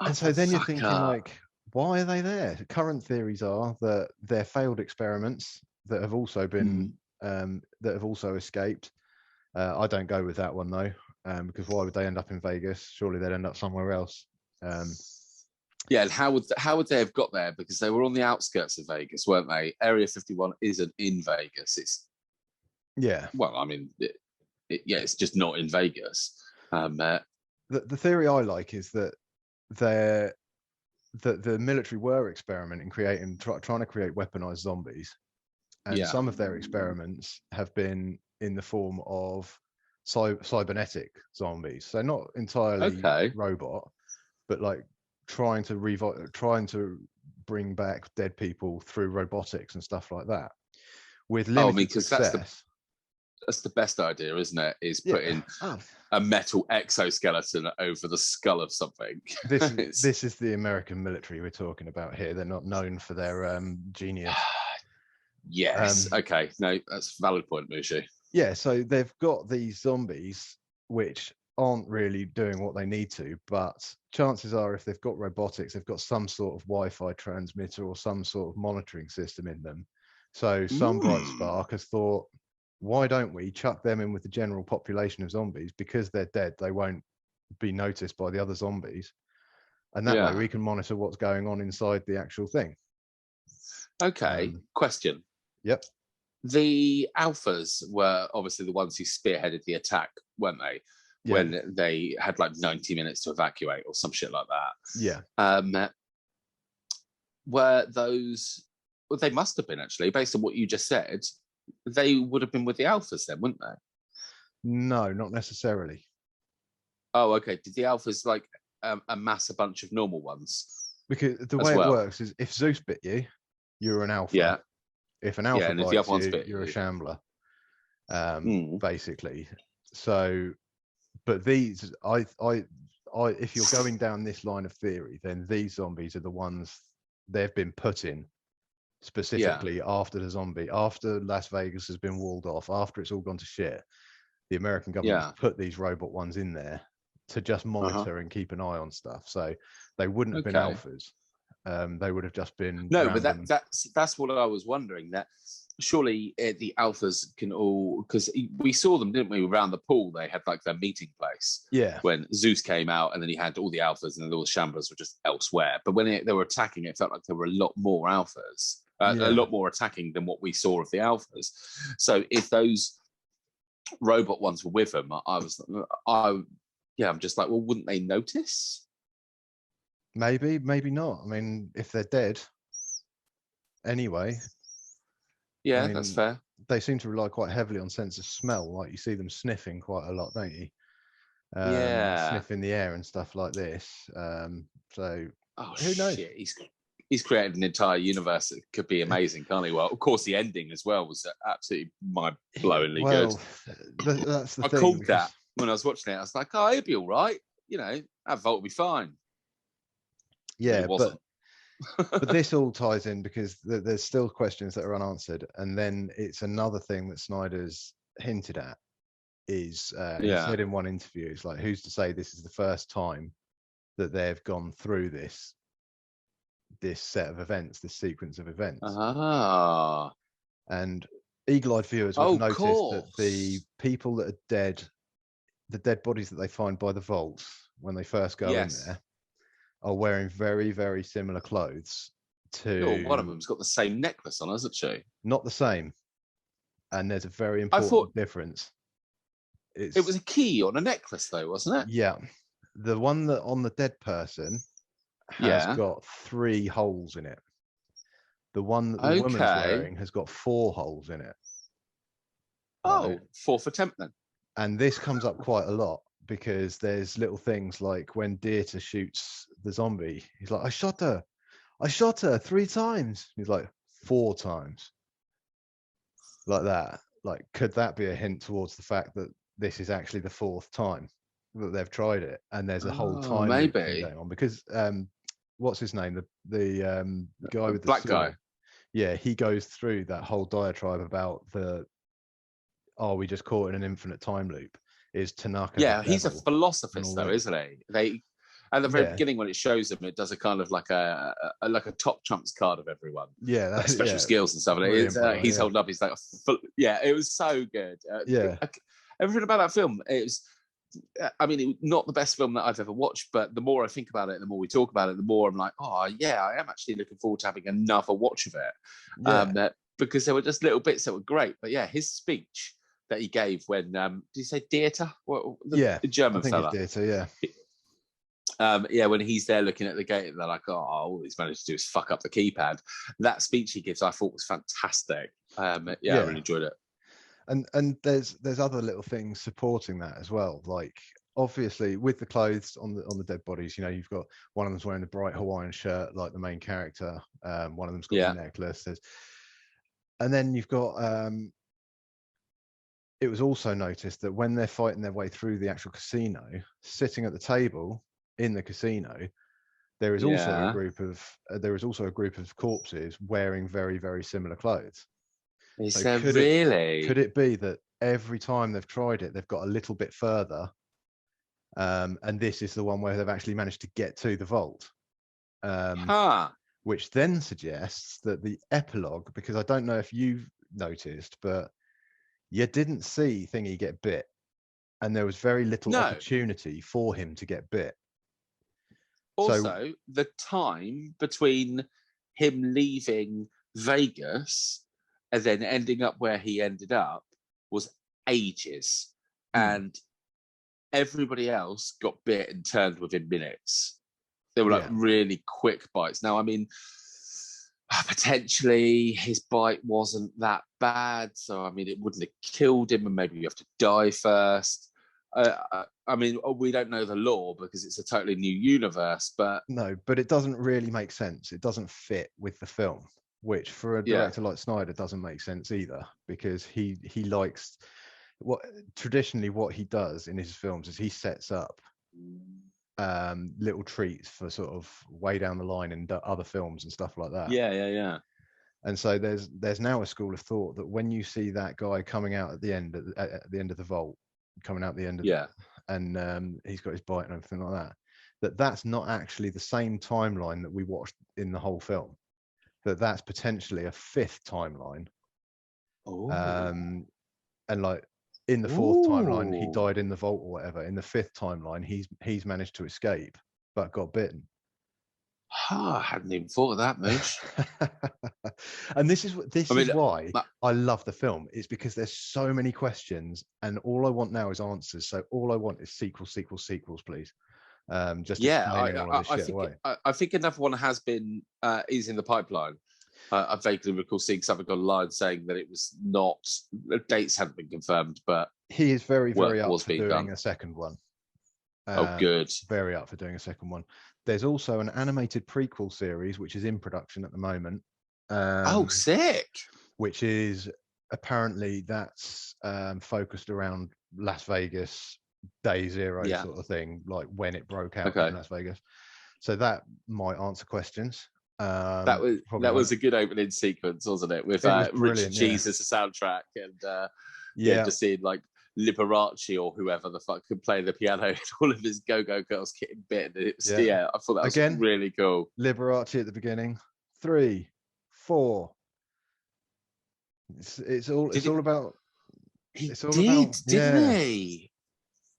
And so then you're thinking, like, why are they there? Current theories are that they're failed experiments that have also been that have also escaped. I don't go with that one though, because why would they end up in Vegas? Surely they'd end up somewhere else. Yeah, and how would they have got there? Because they were on the outskirts of Vegas, weren't they? Area 51 isn't in Vegas. It's well, I mean, it's just not in Vegas. The theory I like is that the military were experimenting, trying to create weaponized zombies, and some of their experiments have been in the form of cybernetic zombies. So not entirely robot, but like trying to bring back dead people through robotics and stuff like that. With limited success. That's the best idea, isn't it? Is putting a metal exoskeleton over the skull of something. This is the American military we're talking about here. They're not known for their genius. Yes. Okay. No, that's a valid point, Mushu. Yeah. So they've got these zombies which aren't really doing what they need to, but chances are, if they've got robotics, they've got some sort of Wi-Fi transmitter or some sort of monitoring system in them. So some bright spark has thought, why don't we chuck them in with the general population of zombies? Because they're dead, they won't be noticed by the other zombies, and that way we can monitor what's going on inside the actual thing. Okay. Question. Yep. The alphas were obviously the ones who spearheaded the attack, weren't they? Yeah. When they had like 90 minutes to evacuate or some shit like that. Yeah. Were those? Well, they must have been, actually, based on what you just said. They would have been with the alphas then, wouldn't they? No, not necessarily. Oh, okay. Did the alphas like amass a bunch of normal ones? Because the way it works is, if Zeus bit you, you're an alpha. Yeah. If an alpha bites you, you're a shambler. Basically. So, but these, if you're going down this line of theory, then these zombies are the ones they've been put in specifically after Las Vegas has been walled off, after it's all gone to shit. The American government has put these robot ones in there to just monitor and keep an eye on stuff. So they wouldn't have been alphas. They would have just been but that's what I was wondering. That surely the alphas can all, because we saw them, didn't we, around the pool? They had like their meeting place. Yeah. When Zeus came out, and then he had all the alphas, and then all the shamblers were just elsewhere. But when they were attacking, it felt like there were a lot more alphas, a lot more attacking than what we saw of the alphas. So if those robot ones were with them, I'm just like, well, wouldn't they notice? Maybe not. I mean, if they're dead anyway. Yeah, I mean, that's fair. They seem to rely quite heavily on sense of smell. Like, you see them sniffing quite a lot, don't you? Sniffing the air and stuff like this. So who knows? Shit. He's created an entire universe that could be amazing, can't he? Well, of course, the ending as well was absolutely mind-blowingly good. That's the thing. I called that when I was watching it. I was like, oh, he'll be all right. You know, that Vault will be fine. Yeah, but this all ties in because there's still questions that are unanswered, and then it's another thing that Snyder's hinted at is he said in one interview, it's like, who's to say this is the first time that they've gone through this set of events, this sequence of events. Ah. And eagle-eyed viewers will Oh, have noticed that course. the people that are dead, the dead bodies that they find by the vaults when they first go in there, are wearing very, very similar clothes Oh, one of to, them's got the same necklace on, hasn't she? not the same, and there's a very I thought important difference. it was a key on a necklace, though, wasn't it? Yeah, the one that on the dead person has Yeah. got 3 holes in it. The one that the woman's Okay. wearing has got 4 holes in it. Oh, Right? 4 for temp then. And this comes up quite a lot because there's little things like when Dieter shoots the zombie, he's like, I shot her 3 times. He's like, 4 times. Like that. Like, could that be a hint towards the fact that this is actually the 4th time that they've tried it? And there's a whole time loop thing maybe. going on because what's his name? The guy with the black sword. guy. Yeah, he goes through that whole diatribe about are we just caught in an infinite time loop? Is Tanaka? Yeah, the he's a devil? philosophist, though, isn't he? They at the very Yeah. beginning when it shows him, it does a kind of like a top trumps card of everyone, Yeah, like that's special skills and stuff. And Brilliant, by the way, he's yeah. holding up. He's like, yeah, it was so good. Yeah. Everything about that film. It was. I mean, it, not the best film that I've ever watched, but the more I think about it, the more we talk about it, the more I'm like, oh yeah, I am actually looking forward to having another watch of it. Yeah. Because there were just little bits that were great. But yeah, his speech that he gave when did he say Dieter? The German I think fella. it's Dieter, Yeah, when he's there looking at the gate, they're like, "Oh, all he's managed to do is fuck up the keypad." That speech he gives, I thought was fantastic. I really enjoyed it. And there's other little things supporting that as well. Like obviously with the clothes on the dead bodies, you've got one of them's wearing the bright Hawaiian shirt, like the main character. One of them's got the necklace. And then you've got it was also noticed that when they're fighting their way through the actual casino, sitting at the table in the casino, there is also a group of corpses wearing very, very similar clothes. So really? Could it be that every time they've tried it, they've got a little bit further, and this is the one where they've actually managed to get to the vault? Which then suggests that the epilogue, because I don't know if you've noticed, but you didn't see Thingy get bit, and there was very little opportunity for him to get bit. Also, the time between him leaving Vegas and then ending up where he ended up was ages. And everybody else got bit and turned within minutes. They were like really quick bites. Now, I mean, potentially his bite wasn't that bad. So, I mean, it wouldn't have killed him and maybe you have to die first. I mean, we don't know the law because it's a totally new universe, but... No, but it doesn't really make sense. It doesn't fit with the film, which for a director like Snyder doesn't make sense either, because he likes... traditionally what he does in his films is he sets up little treats for sort of way down the line in other films and stuff like that. Yeah. And so there's now a school of thought that when you see that guy coming out at the end of the vault, coming out the end of and he's got his bite and everything like that, that's not actually the same timeline that we watched in the whole film. That's potentially a 5th timeline. And like in the 4th timeline, he died in the vault or whatever. In the 5th timeline, he's managed to escape but got bitten. I hadn't even thought of that, Mooch. And this is why I love the film. It's because there's so many questions, and all I want now is answers. So all I want is sequels, please. Just explaining all of this shit away. I think another one has been is in the pipeline. I vaguely recall seeing something online saying that it was not, the dates hadn't been confirmed, but he is very, very up for doing a second one. Good. Very up for doing a second one. There's also an animated prequel series which is in production at the moment. Sick! Which is apparently that's focused around Las Vegas day zero sort of thing, like when it broke out in Las Vegas. So that might answer questions. That was a good opening sequence, wasn't it? With Richard Cheese as a soundtrack and just seeing like Liberace or whoever the fuck could play the piano and all of his go-go girls getting bit. It was, I thought that was really cool. Liberace at the beginning. 3, 4. It's all about. He It's all did, about, didn't yeah. he?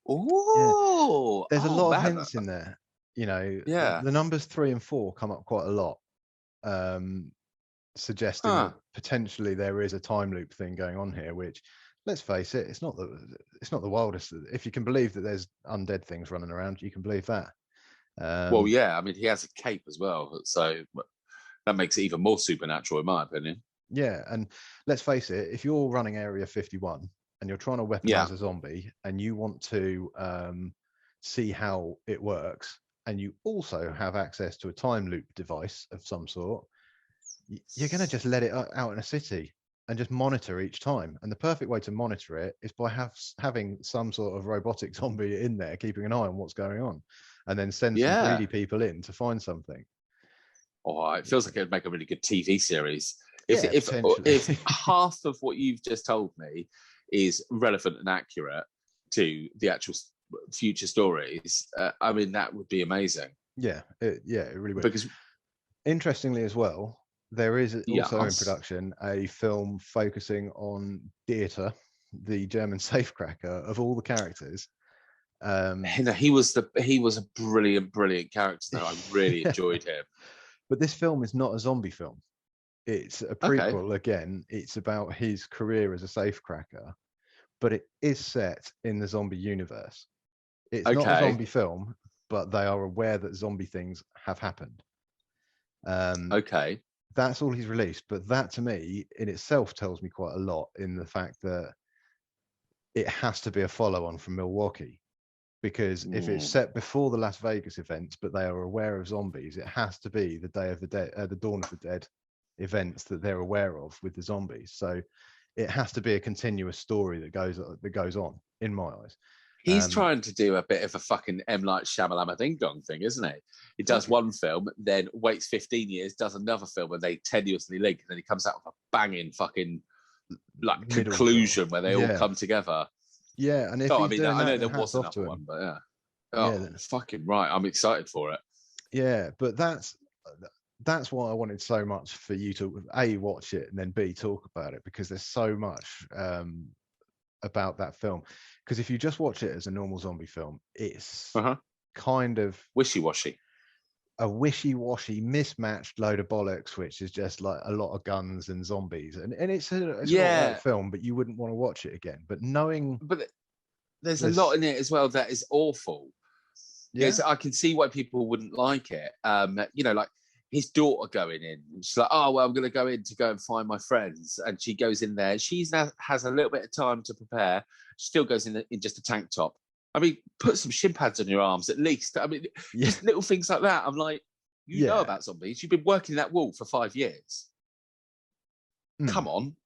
Yeah. Oh, There's a lot of man. hints in there. You know, Yeah. the numbers 3 and 4 come up quite a lot, suggesting that Huh. potentially there is a time loop thing going on here. Which, let's face it, it's not the wildest. If you can believe that there's undead things running around, you can believe that. Well, yeah. I mean, he has a cape as well, so that makes it even more supernatural, in my opinion. Yeah, and let's face it, if you're running Area 51 and you're trying to Yeah. weaponize a zombie and you want to see how it works, and you also have access to a time loop device of some sort, you're going to just let it out in a city and just monitor each time. And the perfect way to monitor it is by having some sort of robotic zombie in there, keeping an eye on what's going on, and then send some Yeah. greedy people in to find something. Oh, it feels like it would make a really good TV series. Yeah, If potentially. half of what you've just told me is relevant and accurate to the actual future stories, I mean, that would be amazing. Yeah, it really would. Because Interestingly as well, there is also in yes. production a film focusing on Dieter, the German safecracker of all the characters. He was a brilliant character. Though. I really enjoyed him. But this film is not a zombie film. It's a prequel again. It's about his career as a safecracker, but it is set in the zombie universe. It's not a zombie film, but they are aware that zombie things have happened. That's all he's released, but that to me in itself tells me quite a lot in the fact that it has to be a follow-on from Milwaukee, because if it's set before the Las Vegas events but they are aware of zombies, it has to be the Day of the Dead, the Dawn of the Dead events that they're aware of with the zombies. So it has to be a continuous story that goes on, in my eyes. He's trying to do a bit of a fucking M. Night Shyamalan Ding Dong thing, isn't he? He does one film, then waits 15 years, does another film, and they tenuously link, and then he comes out with a banging fucking like conclusion where they all come together. Yeah, and if I know there was another one, but yeah. Oh, yeah, fucking right! I'm excited for it. Yeah, but that's why I wanted so much for you to A, watch it, and then B, talk about it, because there's so much about that film. Because if you just watch it as a normal zombie film, it's kind of wishy-washy, a wishy-washy, mismatched load of bollocks, which is just like a lot of guns and zombies, and it's an alright film, but you wouldn't want to watch it again. But there's a lot in it as well that is awful. Yeah, I can see why people wouldn't like it. Like his daughter going in, she's like, "Oh well, I'm going to go and find my friends," and she goes in there. She has a little bit of time to prepare. She still goes in just a tank top. I mean, put some shin pads on your arms at least. I mean, just little things like that. I'm like, you know about zombies. You've been working that wall for 5 years. Come on.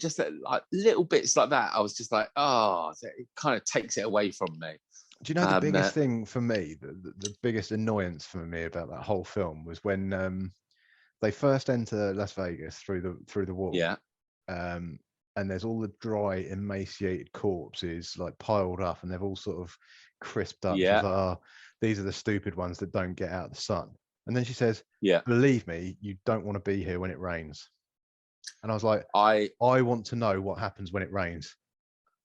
Just like little bits like that. I was just like, it kind of takes it away from me. Do you know the biggest thing for me, the biggest annoyance for me about that whole film was when they first enter Las Vegas through the wall. Yeah. And there's all the dry, emaciated corpses like piled up, and they've all sort of crisped up. Yeah. Like, these are the stupid ones that don't get out of the sun. And then she says, "Yeah, believe me, you don't want to be here when it rains." And I was like, I want to know what happens when it rains.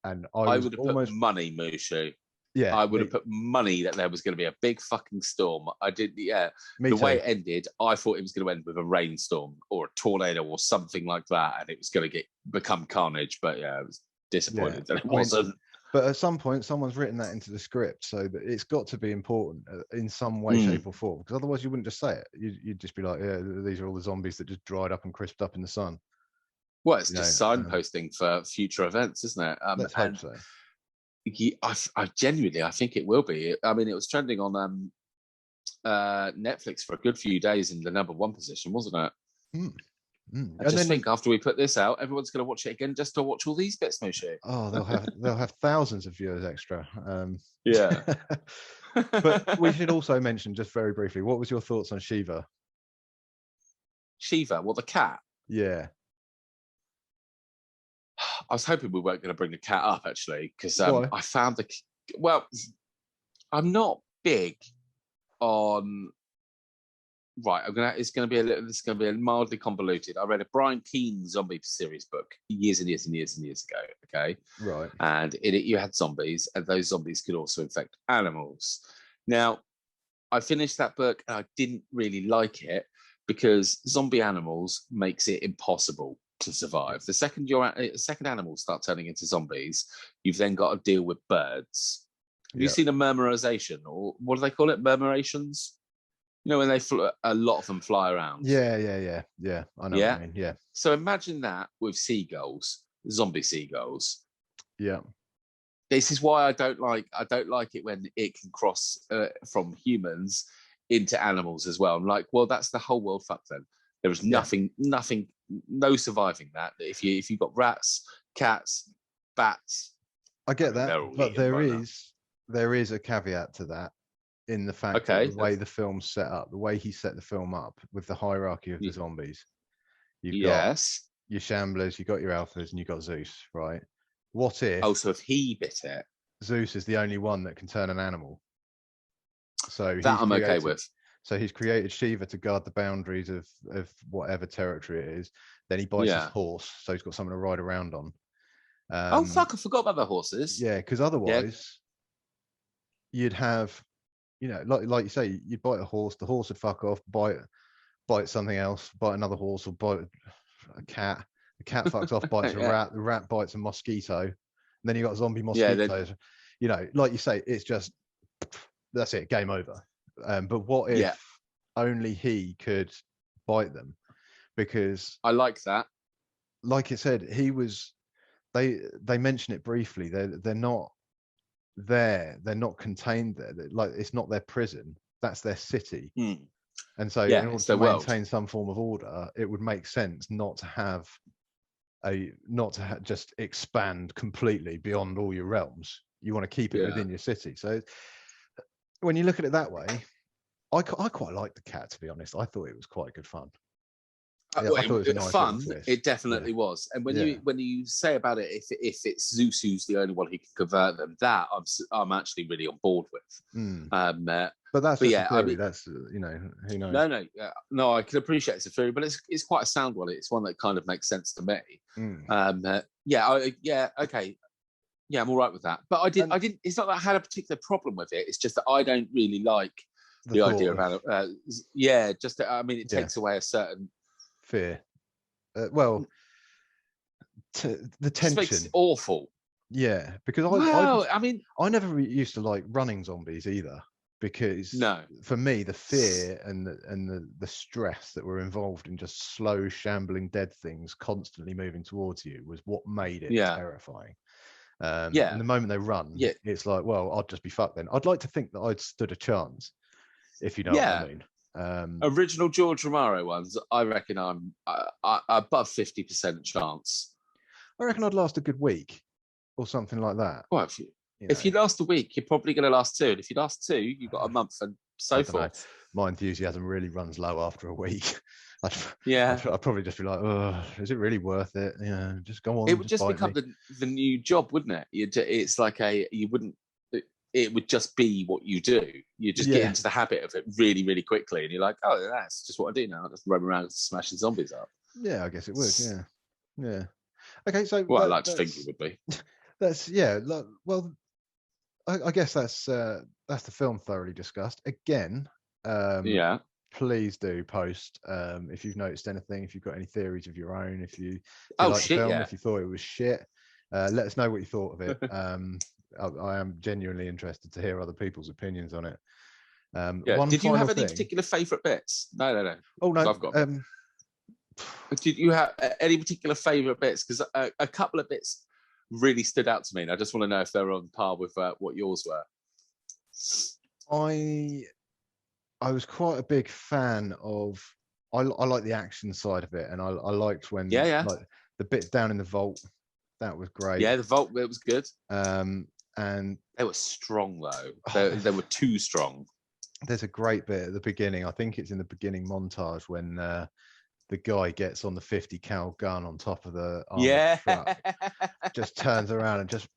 And I would have put money, Mushu. Yeah, I would have put money that there was going to be a big fucking storm. I did, yeah. The way it ended, I thought it was going to end with a rainstorm or a tornado or something like that, and it was going to become carnage. But yeah, I was disappointed that it wasn't. But at some point, someone's written that into the script, so that it's got to be important in some way, shape, or form. Because otherwise, you wouldn't just say it. You'd just be like, "Yeah, these are all the zombies that just dried up and crisped up in the sun." Well, it's just signposting for future events, isn't it? Let's hope so. I genuinely, I think it will be. I mean, it was trending on Netflix for a good few days in the #1 position, wasn't it? I just think after we put this out, everyone's going to watch it again just to watch all these bits, Mushu. Oh, they'll have thousands of viewers extra. Yeah. But we should also mention, just very briefly, what was your thoughts on Shiva? Shiva, the cat? Yeah. I was hoping we weren't going to bring the cat up, actually, because I found I'm not big on right, it's gonna be a mildly convoluted. I read a Brian Keane zombie series book years and years and years and years ago. Okay, Right. and in it you had zombies, and those zombies could also infect animals. Now, I finished that book and I didn't really like it because zombie animals makes it impossible to survive. The second animals start turning into zombies, you've then got to deal with birds. Have you seen a murmurization, or what do they call it? Murmurations? You know, when a lot of them fly around. Yeah. I know what you mean. Yeah. So imagine that with seagulls, zombie seagulls. Yeah. This is why I don't like it when it can cross from humans into animals as well. I'm like, well, that's the whole world fucked then. There is nothing, no surviving that. If you've got rats, cats, bats, I get that, but there is a caveat to that in the fact that the way the film's set up, the way he set the film up with the hierarchy of the zombies. You've got your shamblers, you've got your alphas, and you've got Zeus, right? What if? Oh, so if he bit it, Zeus is the only one that can turn an animal. So that I'm okay with. So he's created Shiva to guard the boundaries of whatever territory it is. Then he bites his horse, so he's got something to ride around on. Oh fuck! I forgot about the horses. Yeah, because otherwise, you'd have, like you say, you'd bite a horse. The horse would fuck off, bite something else, bite another horse, or bite a cat. The cat fucks off, bites a rat. The rat bites a mosquito. And then you got zombie mosquitoes. Like you say, it's just that's it, game over. But what if only he could bite them? Because I like that. Like it said, he was. They mention it briefly. They're not there. They're not contained there. Like it's not their prison. That's their city. And so, in order to maintain some form of order, it would make sense not to have just expand completely beyond all your realms. You want to keep it within your city. So when you look at it that way, I quite like the cat, to be honest. I thought it was quite good fun. I thought it was a nice fun. It definitely was. And when you say about it, if it's Zeus who's the only one who can convert them, that I'm actually really on board with. But that's just a theory. That's who knows. No, I can appreciate it's a theory, but it's quite a sound one. It's one that kind of makes sense to me. Okay. Yeah, I'm all right with that. But I didn't. It's not that I had a particular problem with it. It's just that I don't really like the idea of it takes away a certain fear. The tension. It makes it awful. Yeah, because I never used to like running zombies either. Because for me, the fear and the stress that were involved in just slow, shambling dead things constantly moving towards you was what made it terrifying. And the moment they run, it's like, well, I'd just be fucked then. I'd like to think that I'd stood a chance, if you know what I mean. Original George Romero ones, I reckon I'm above 50% chance. I reckon I'd last a good week or something like that. Well, if you last a week, you're probably going to last 2. And if you last 2, you've got a month and so forth. My enthusiasm really runs low after a week. I'd probably just be like, oh, is it really worth it? Just go on. It would just become the new job, wouldn't it? It's like it would just be what you do. You just get into the habit of it really, really quickly. And you're like, oh, that's just what I do now. I just run around smashing zombies up. Yeah, I guess it would. Yeah. Okay, so. Well, I like to think it would be. Well, I guess that's the film thoroughly discussed. Again, please do post if you've noticed anything, if you've got any theories of your own, if you liked the film, if you thought it was shit, let us know what you thought of it. I am genuinely interested to hear other people's opinions on it. Did you have any particular favourite bits? No. Oh no, I've got. Did you have any particular favourite bits? Because a couple of bits really stood out to me, and I just want to know if they're on par with what yours were. I was quite a big fan of. I like the action side of it, and I liked when like the bit down in the vault. That was great. Yeah, the vault bit was good. And they were strong though. They were too strong. There's a great bit at the beginning. I think it's in the beginning montage when the guy gets on the 50 cal gun on top of the truck, just turns around and just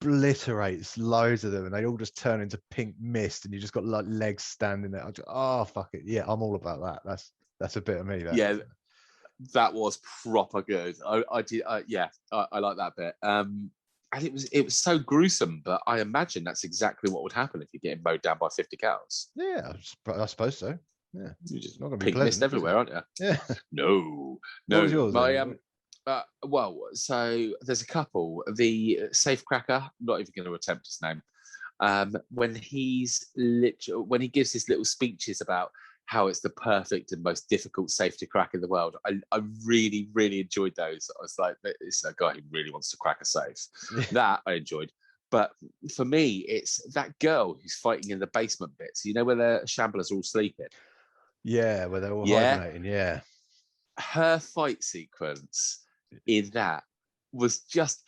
obliterates loads of them, and they all just turn into pink mist, and you just got like legs standing there. Oh fuck it, yeah, I'm all about that. That's a bit of me. That. Yeah, that was proper good. I did. I like that bit. And it was so gruesome, but I imagine that's exactly what would happen if you're getting mowed down by 50 cows. Yeah, I suppose so. Yeah, You're just not going to be pink pleasant, mist everywhere, aren't you? Yeah. No. What was yours, My then? well, so there's a couple. The safecracker, not even going to attempt his name. When he's when he gives his little speeches about how it's the perfect and most difficult safe to crack in the world, I really, really enjoyed those. I was like, it's a guy who really wants to crack a safe. That I enjoyed. But for me, it's that girl who's fighting in the basement bits. You know, where the shamblers are all sleeping. Yeah, where they're all hibernating. Yeah, her fight sequence in that was just.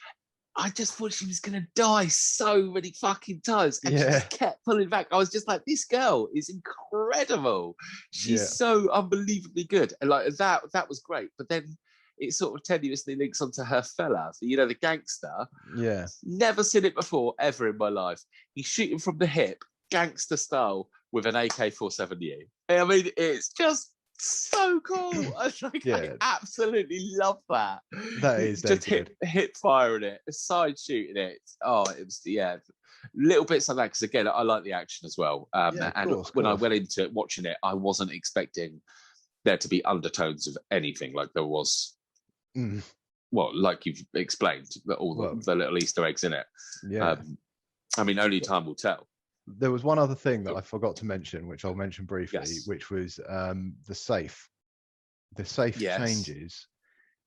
I just thought she was going to die so many fucking times. And she just kept pulling back. I was just like, this girl is incredible. She's so unbelievably good. And like that was great. But then it sort of tenuously links onto her fella. So, you know, the gangster. Yeah. Never seen it before, ever in my life. He's shooting from the hip, gangster style, with an AK-47U. I mean, it's just so cool. I absolutely love that. That is just hip firing it, side shooting it. Oh, it was little bits like that, because again, I like the action as well. And when I went into it, watching it, I wasn't expecting there to be undertones of anything like there was. Well, like you've explained, all the little Easter eggs in it. Yeah. I mean, only time will tell. There was one other thing that I forgot to mention, which I'll mention briefly, which was the safe. The safe changes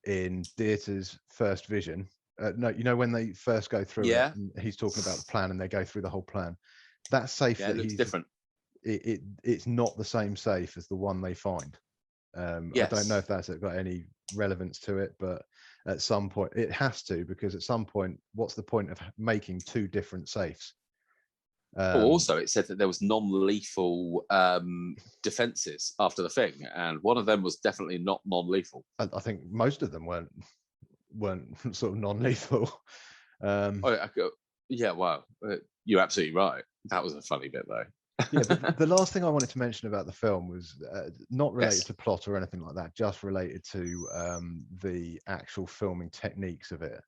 in Dieter's first vision. No, you know, when they first go through it, and he's talking about the plan, and they go through the whole plan. That safe that looks different. It's not the same safe as the one they find. I don't know if that's got any relevance to it, but at some point it has to, because at some point, what's the point of making two different safes? Also, it said that there was non-lethal defenses after the thing, and one of them was definitely not non-lethal. I think most of them weren't sort of non-lethal. Wow, you're absolutely right. That was a funny bit, though. But the last thing I wanted to mention about the film was not related to plot or anything like that, just related to the actual filming techniques of it.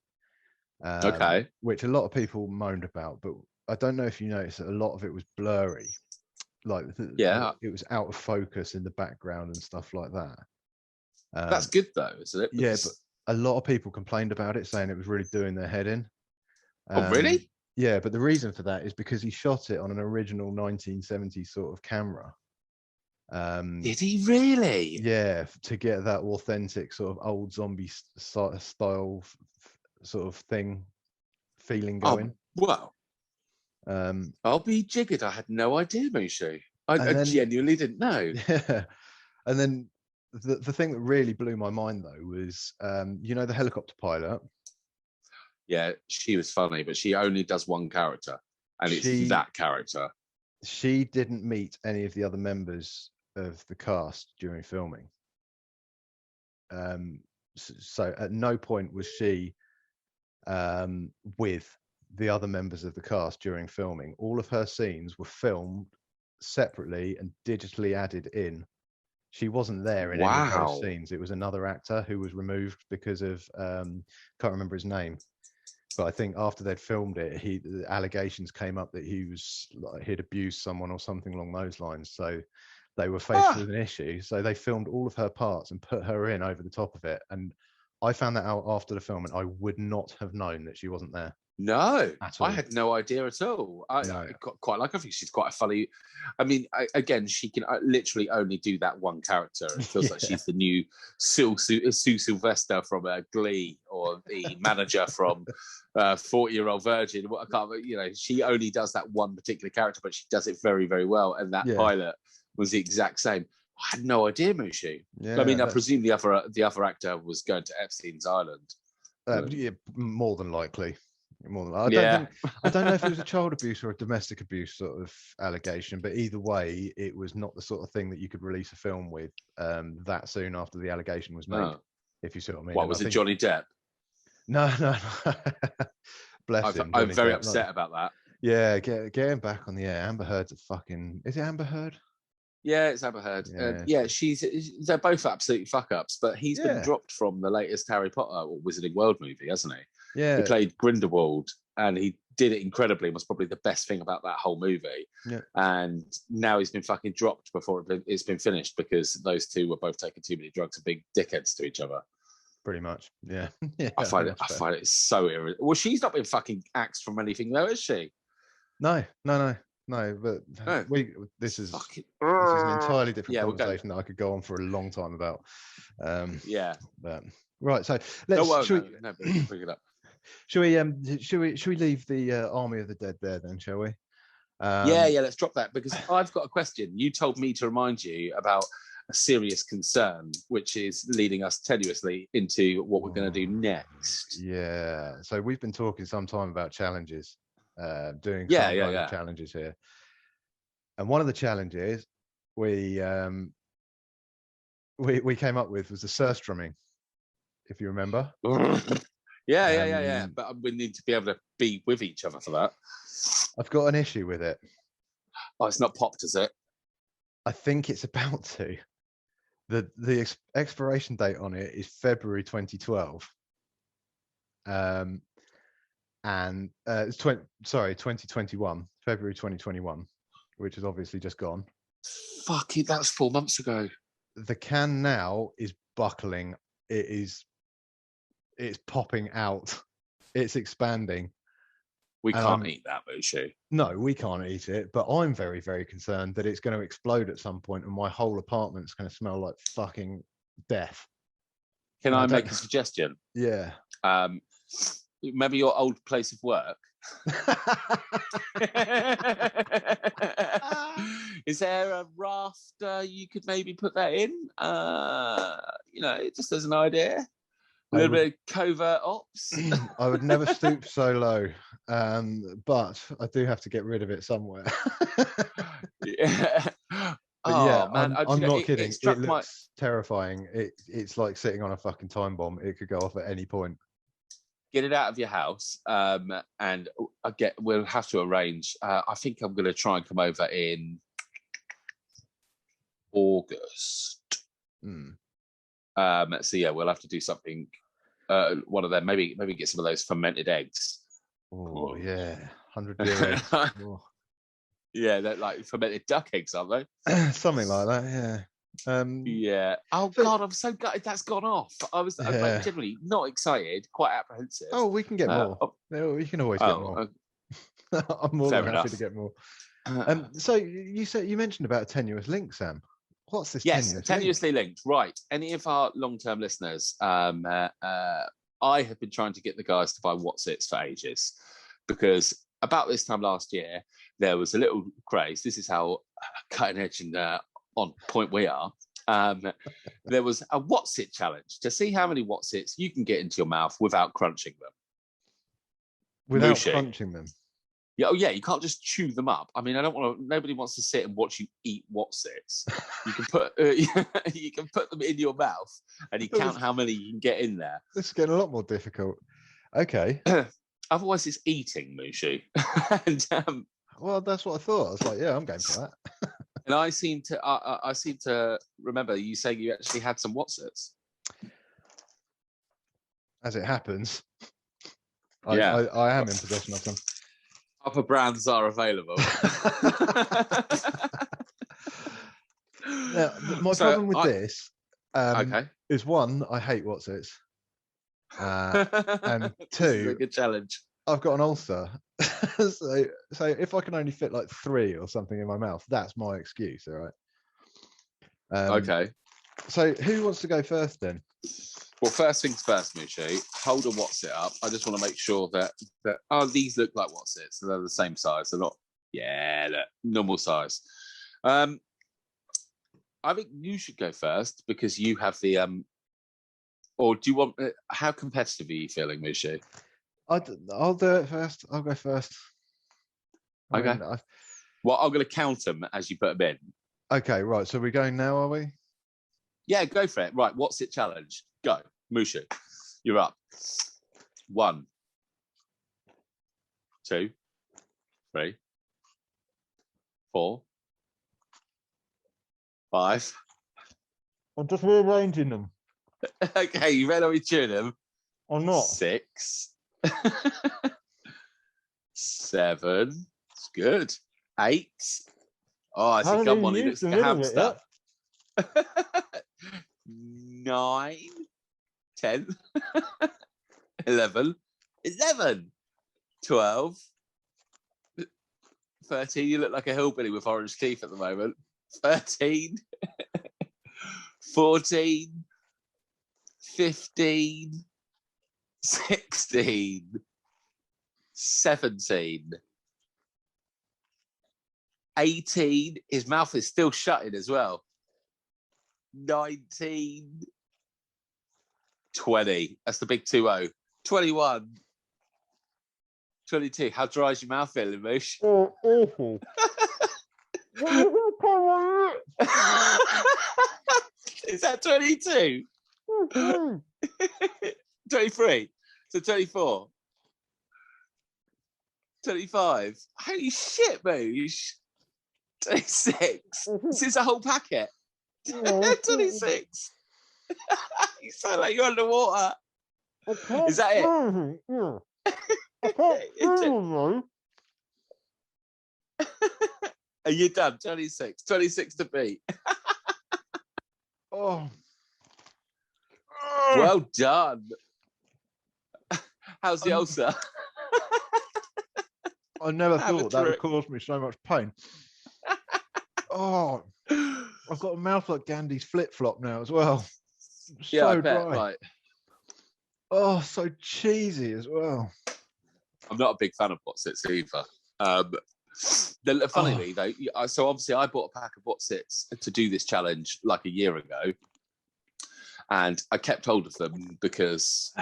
Which a lot of people moaned about, but I don't know if you noticed that a lot of it was blurry, like it was out of focus in the background and stuff like that. That's good though, isn't it? Yeah, but a lot of people complained about it, saying it was really doing their head in. Oh, really? Yeah, but the reason for that is because he shot it on an original 1970s sort of camera. Did he really? Yeah, to get that authentic sort of old zombie style sort of feeling going. Oh, wow. I'll be jiggered. I had no idea, Mushu. I genuinely didn't know. Yeah. And then the thing that really blew my mind, though, was you know, the helicopter pilot. Yeah, she was funny, but she only does one character, and it's that character. She didn't meet any of the other members of the cast during filming. So at no point was she with the other members of the cast during filming. All of her scenes were filmed separately and digitally added in. She wasn't there in any of those scenes. It was another actor who was removed because of can't remember his name. But I think after they'd filmed it, the allegations came up that he'd abused someone or something along those lines. So they were faced with an issue. So they filmed all of her parts and put her in over the top of it. And I found that out after the film, and I would not have known that she wasn't there. No, I had no idea at all. I quite like her. I think she's quite a funny. I mean, again, she can literally only do that one character. It feels like she's the new Sue Sylvester from Glee, or the manager from 40-Year-Old Virgin. I can't. You know, she only does that one particular character, but she does it very, very well. And that pilot was the exact same. I had no idea, Mushu. Yeah, I mean, I presume the other actor was going to Epstein's Island. More than likely. I don't know if it was a child abuse or a domestic abuse sort of allegation, but either way, it was not the sort of thing that you could release a film with that soon after the allegation was made. If you see what I mean. What was it, Johnny Depp? No. Bless him. I'm doing very exactly- upset about that. Yeah, get him back on the air. Amber Heard's a fucking. Is it Amber Heard? Yeah, it's Amber Heard. Yeah, They're both absolute fuck ups, but he's been Yeah. dropped from the latest Harry Potter or Wizarding World movie, hasn't he? He Yeah, played Grindelwald, and he did it incredibly. And was probably the best thing about that whole movie. Yeah. And now he's been fucking dropped before it's been finished because those two were both taking too many drugs and being dickheads to each other. pretty much. Yeah, yeah. I find that's fair. it so irritating. Well, she's not been fucking axed from anything, though, is she? No. But No. this is Fucking. an entirely different Yeah, we'll go. conversation that I could go on for a long time about. Yeah. But, right. So No, let's. well, no, bring it up. Should we leave the Army of the Dead there then? Shall we? Yeah. Let's drop that because I've got a question. You told me to remind you about a serious concern, which is leading us tenuously into what we're going to do next. Yeah. So we've been talking some time about challenges, doing challenges here, and one of the challenges we came up with was the surstrumming, if you remember. Yeah. But we need to be able to be with each other for that. I've got an issue with it. Oh, it's not popped, is it? I think it's about to. The expiration date on it is February 2012. And it's 2021, February 2021, which is obviously just gone. Fuck it, that was 4 months ago. The can now is buckling. It's popping out. It's expanding. We can't eat that, Mushu. No, we can't eat it, but I'm very, very concerned that it's going to explode at some point and my whole apartment's going to smell like fucking death. Can I make a suggestion? Yeah. Remember your old place of work? Is there a raft you could maybe put that in? Just as an idea. A little bit of covert ops. I would never stoop so low, but I do have to get rid of it somewhere. Yeah. Man, I'm not kidding. It looks terrifying. It's like sitting on a fucking time bomb. It could go off at any point. Get it out of your house, and we'll have to arrange. I think I'm going to try and come over in August. So yeah, we'll have to do something. One of them, maybe get some of those fermented eggs. Oh yeah, 100 year eggs. Oh. Yeah, they're like fermented duck eggs, aren't they? Something like that. Yeah. Yeah. Oh God, I'm so gutted that's gone off. I'm generally not excited, quite apprehensive. Oh, we can get more. We can always get more. I'm more than happy to get more. So you mentioned about a tenuous link, Sam. What's this? Yes, tenuously linked. Right. Any of our long-term listeners, I have been trying to get the guys to buy Whatsits for ages because about this time last year, there was a little craze. This is how cutting edge and on point we are. There was a Whatsit challenge to see how many Whatsits you can get into your mouth without crunching them. Without crunching them? Yeah, you can't just chew them up. I mean, nobody wants to sit and watch you eat Whatsits. You can put them in your mouth and you count how many you can get in there. This is getting a lot more difficult. Okay. Otherwise, it's eating, Mushu. And, well, that's what I thought. I was like, yeah, I'm going for that. And I seem to remember you saying you actually had some Whatsits. As it happens, yeah. I am in possession of them. Other brands are available. Now, my problem with this is one, I hate Whatsits. And two, this is a good challenge. I've got an ulcer. so if I can only fit like 3 or something in my mouth, that's my excuse, all right? Okay. So who wants to go first then? Well, first things first, Mushu. Hold a Whatsit up. I just want to make sure that these look like Whatsits. So they're the same size. They're not, look, normal size. I think you should go first because you have the or do you want? How competitive are you feeling, Mushu? I'll do it first. I'll go first. Okay. Well, I'm going to count them as you put them in. Okay, right. So we're going now, are we? Yeah, go for it. Right, Whatsit challenge? Go, Mushu. You're up. 1, 2, 3, 4, 5. I'm just rearranging them. Okay, you ready to tune them? Or not? 6, 7. It's good. 8. Oh, it's a gum one. He looks like a hamster. 9, 10, 11, 12, 13. You look like a hillbilly with orange teeth at the moment. 13, 14, 15, 16, 17, 18. His mouth is still shutting as well. 19, 20. That's the big 2-0. 21, 22. How dry is your mouth feeling, Moosh? Oh, awful. Is that 22? 23. So 24. 25. Holy shit, Moosh. 26. This is a whole packet. 26. You sound like you're underwater. Is that it? Are you done? 26. 26 to beat. Oh. Well done. How's the ulcer? I never thought that would cause me so much pain. Oh, I've got a mouth like Gandhi's flip-flop now as well. Yeah, So I bet, dry. right. Oh, so cheesy as well. I'm not a big fan of Botsits either. Funnily though, so obviously I bought a pack of Botsits to do this challenge like a year ago, and I kept hold of them because,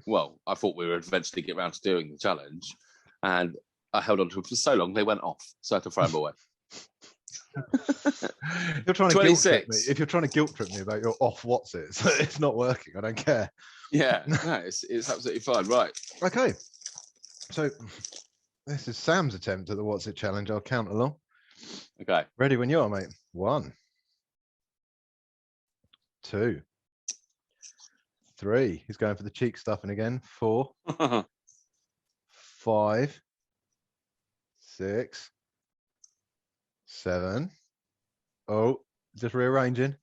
well, I thought we would eventually get around to doing the challenge, and I held on to them for so long they went off, so I had to throw them away. You're trying to 26. guilt trip me. If you're trying to guilt trip me about your off what's it, so it's not working. I don't care. Yeah, no, it's absolutely fine. Right. Okay. So this is Sam's attempt at the what's it challenge. I'll count along. Okay. Ready when you are, mate. 1, 2, 3. He's going for the cheek stuffing again. 4, 5, 6, 7. Oh, just rearranging.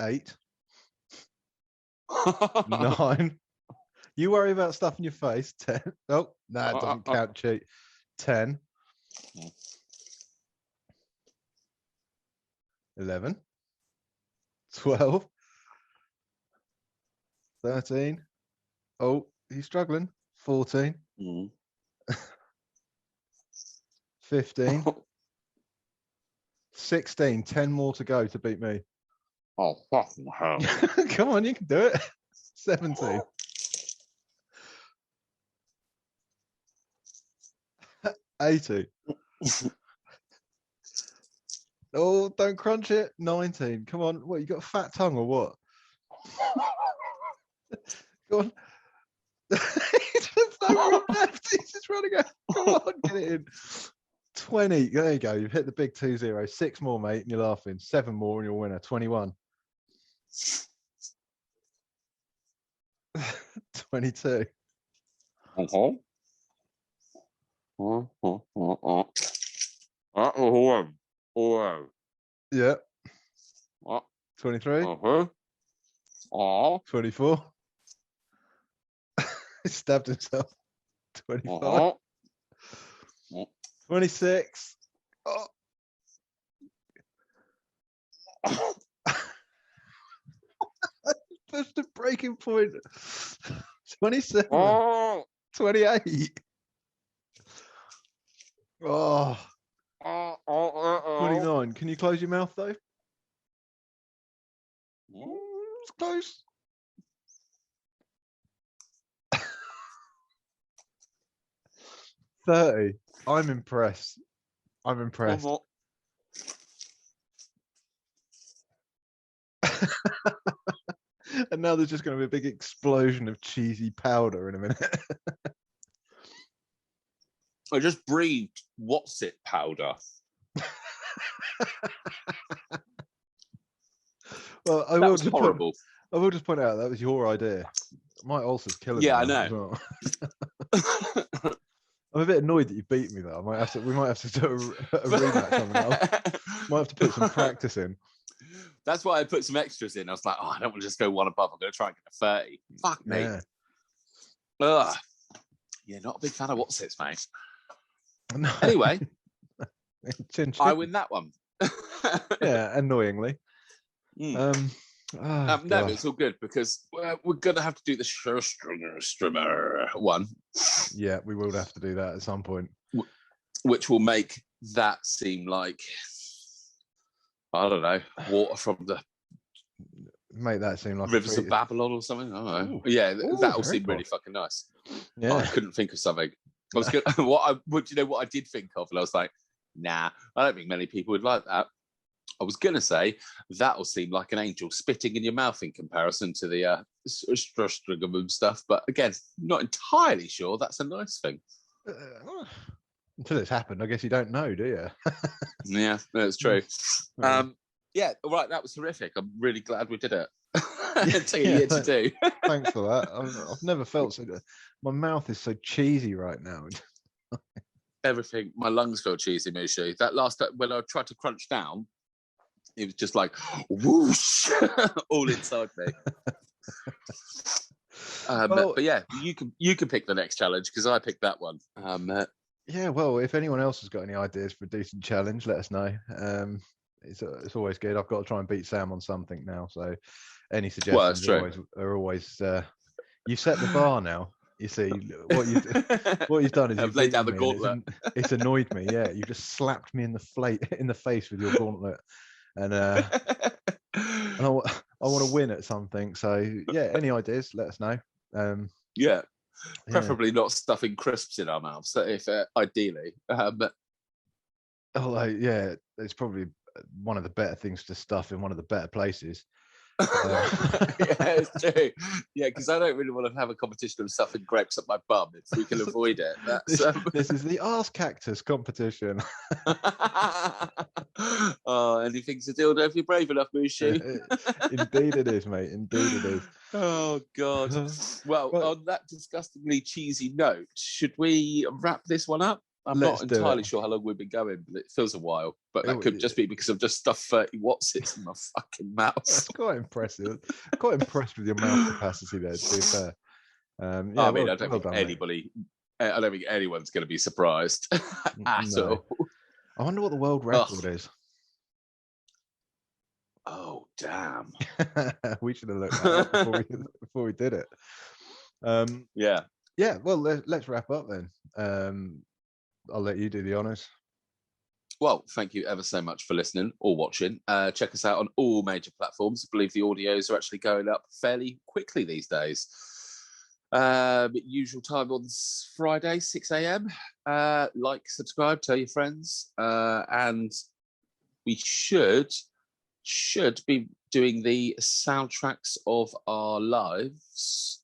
8, 9. You worry about stuff in your face. 10. Oh, no, it doesn't count. Cheat. 10. 11. 12. 13. Oh, he's struggling. 14. 15. 16. 10 more to go to beat me. Oh, fucking hell. Come on, you can do it. 17. 18. Oh, don't crunch it. 19. Come on. What, you got a fat tongue or what? Go on. He's just over left. He's just running out. Come on, get it in. 20. There you go. You've hit the big 2-0. 6 more, mate, and you're laughing. 7 more, and you're a winner. 21. 22. Yeah. 23. 24. He stabbed himself. 25. 26. Oh. That's the breaking point. 27. 28. Oh. 29. Can you close your mouth though? It's close. 30. I'm impressed. I'm impressed. And now there's just going to be a big explosion of cheesy powder in a minute. I just breathed what's it powder. Well, That was horrible. I will just point out that was your idea. My ulcer's killing me. Yeah, I now know. as well. I'm a bit annoyed that you beat me though. We might have to do a rematch on that. Might have to put some practice in. That's why I put some extras in. I was like, oh, I don't want to just go one above. I'm going to try and get a 30. Fuck me. Yeah. Ugh. Yeah, not a big fan of what's it, mate. No. Anyway, I win. win that one. Yeah, annoyingly. No, but it's all good because we're going to have to do the Strimmer one. Yeah, we will have to do that at some point. Which will make that seem like, I don't know, water from the Make that seem like rivers of Babylon or something. I don't know. Ooh. Yeah, that'll seem really fucking nice. Yeah, I couldn't think of something. I was good. Do you know what I did think of? And I was like, nah, I don't think many people would like that. I was gonna say that'll seem like an angel spitting in your mouth in comparison to the Struggaboom stuff, but again, not entirely sure that's a nice thing. Until it's happened, I guess you don't know, do you? Yeah, that's true. Yeah, all right, that was horrific. I'm really glad we did it. It's taking a year to do. Thanks for that. I've never felt so good. My mouth is so cheesy right now. Everything, my lungs feel cheesy, Mushu. That last time when I tried to crunch down, it was just like whoosh, all inside me. But yeah, you can pick the next challenge because I picked that one. Yeah, well, if anyone else has got any ideas for a decent challenge, let us know. It's always good. I've got to try and beat Sam on something now, so any suggestions are always. You've set the bar now. You see what you've done is I've laid down the gauntlet. It's annoyed me. Yeah, you just slapped me in the face with your gauntlet, and I want to win at something. So yeah, any ideas? Let us know. Yeah, preferably not stuffing crisps in our mouths. If ideally, but although yeah, it's probably one of the better things to stuff in one of the better places. Yeah, it's true. Yeah, because I don't really want to have a competition of stuffing grapes up my bum if we can avoid it. This is the arse cactus competition. Oh, anything's a dildo if you're brave enough, Mushu. Indeed it is, mate. Indeed it is. Oh, God. Well, on that disgustingly cheesy note, should we wrap this one up? I'm not entirely sure how long we've been going, but it feels a while. But that could just be because I've just stuffed 30 Watsits in my fucking mouth. That's quite impressive. Quite impressed with your mouth capacity there, to be fair. I don't think anyone's going to be surprised at all. I wonder what the world record is. Oh, damn. We should have looked that up before we did it. Yeah. Yeah, well, let's wrap up then. I'll let you do the honours. Well, thank you ever so much for listening or watching. Check us out on all major platforms. I believe the audios are actually going up fairly quickly these days. Usual time on Friday, 6 a.m. Like, subscribe, tell your friends. And we should be doing the soundtracks of our lives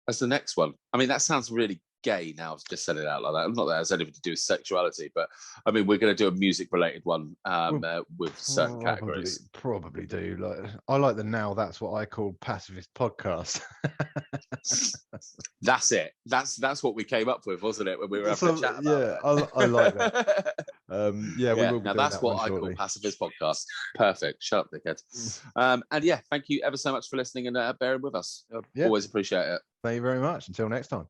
as the next one. I mean, that sounds really gay now. I've just said it out like that. Not that it has anything to do with sexuality, but I mean, we're going to do a music-related one with certain categories. Probably do. Like, I like the Now That's What I Call Pacifist podcast. That's it. That's what we came up with, wasn't it? When we were having a chat about that. I like that. We will be now doing that's that what I shortly. call Pacifist podcast. Perfect. Shut up, dickhead. And yeah, thank you ever so much for listening and bearing with us. Always appreciate it. Thank you very much. Until next time.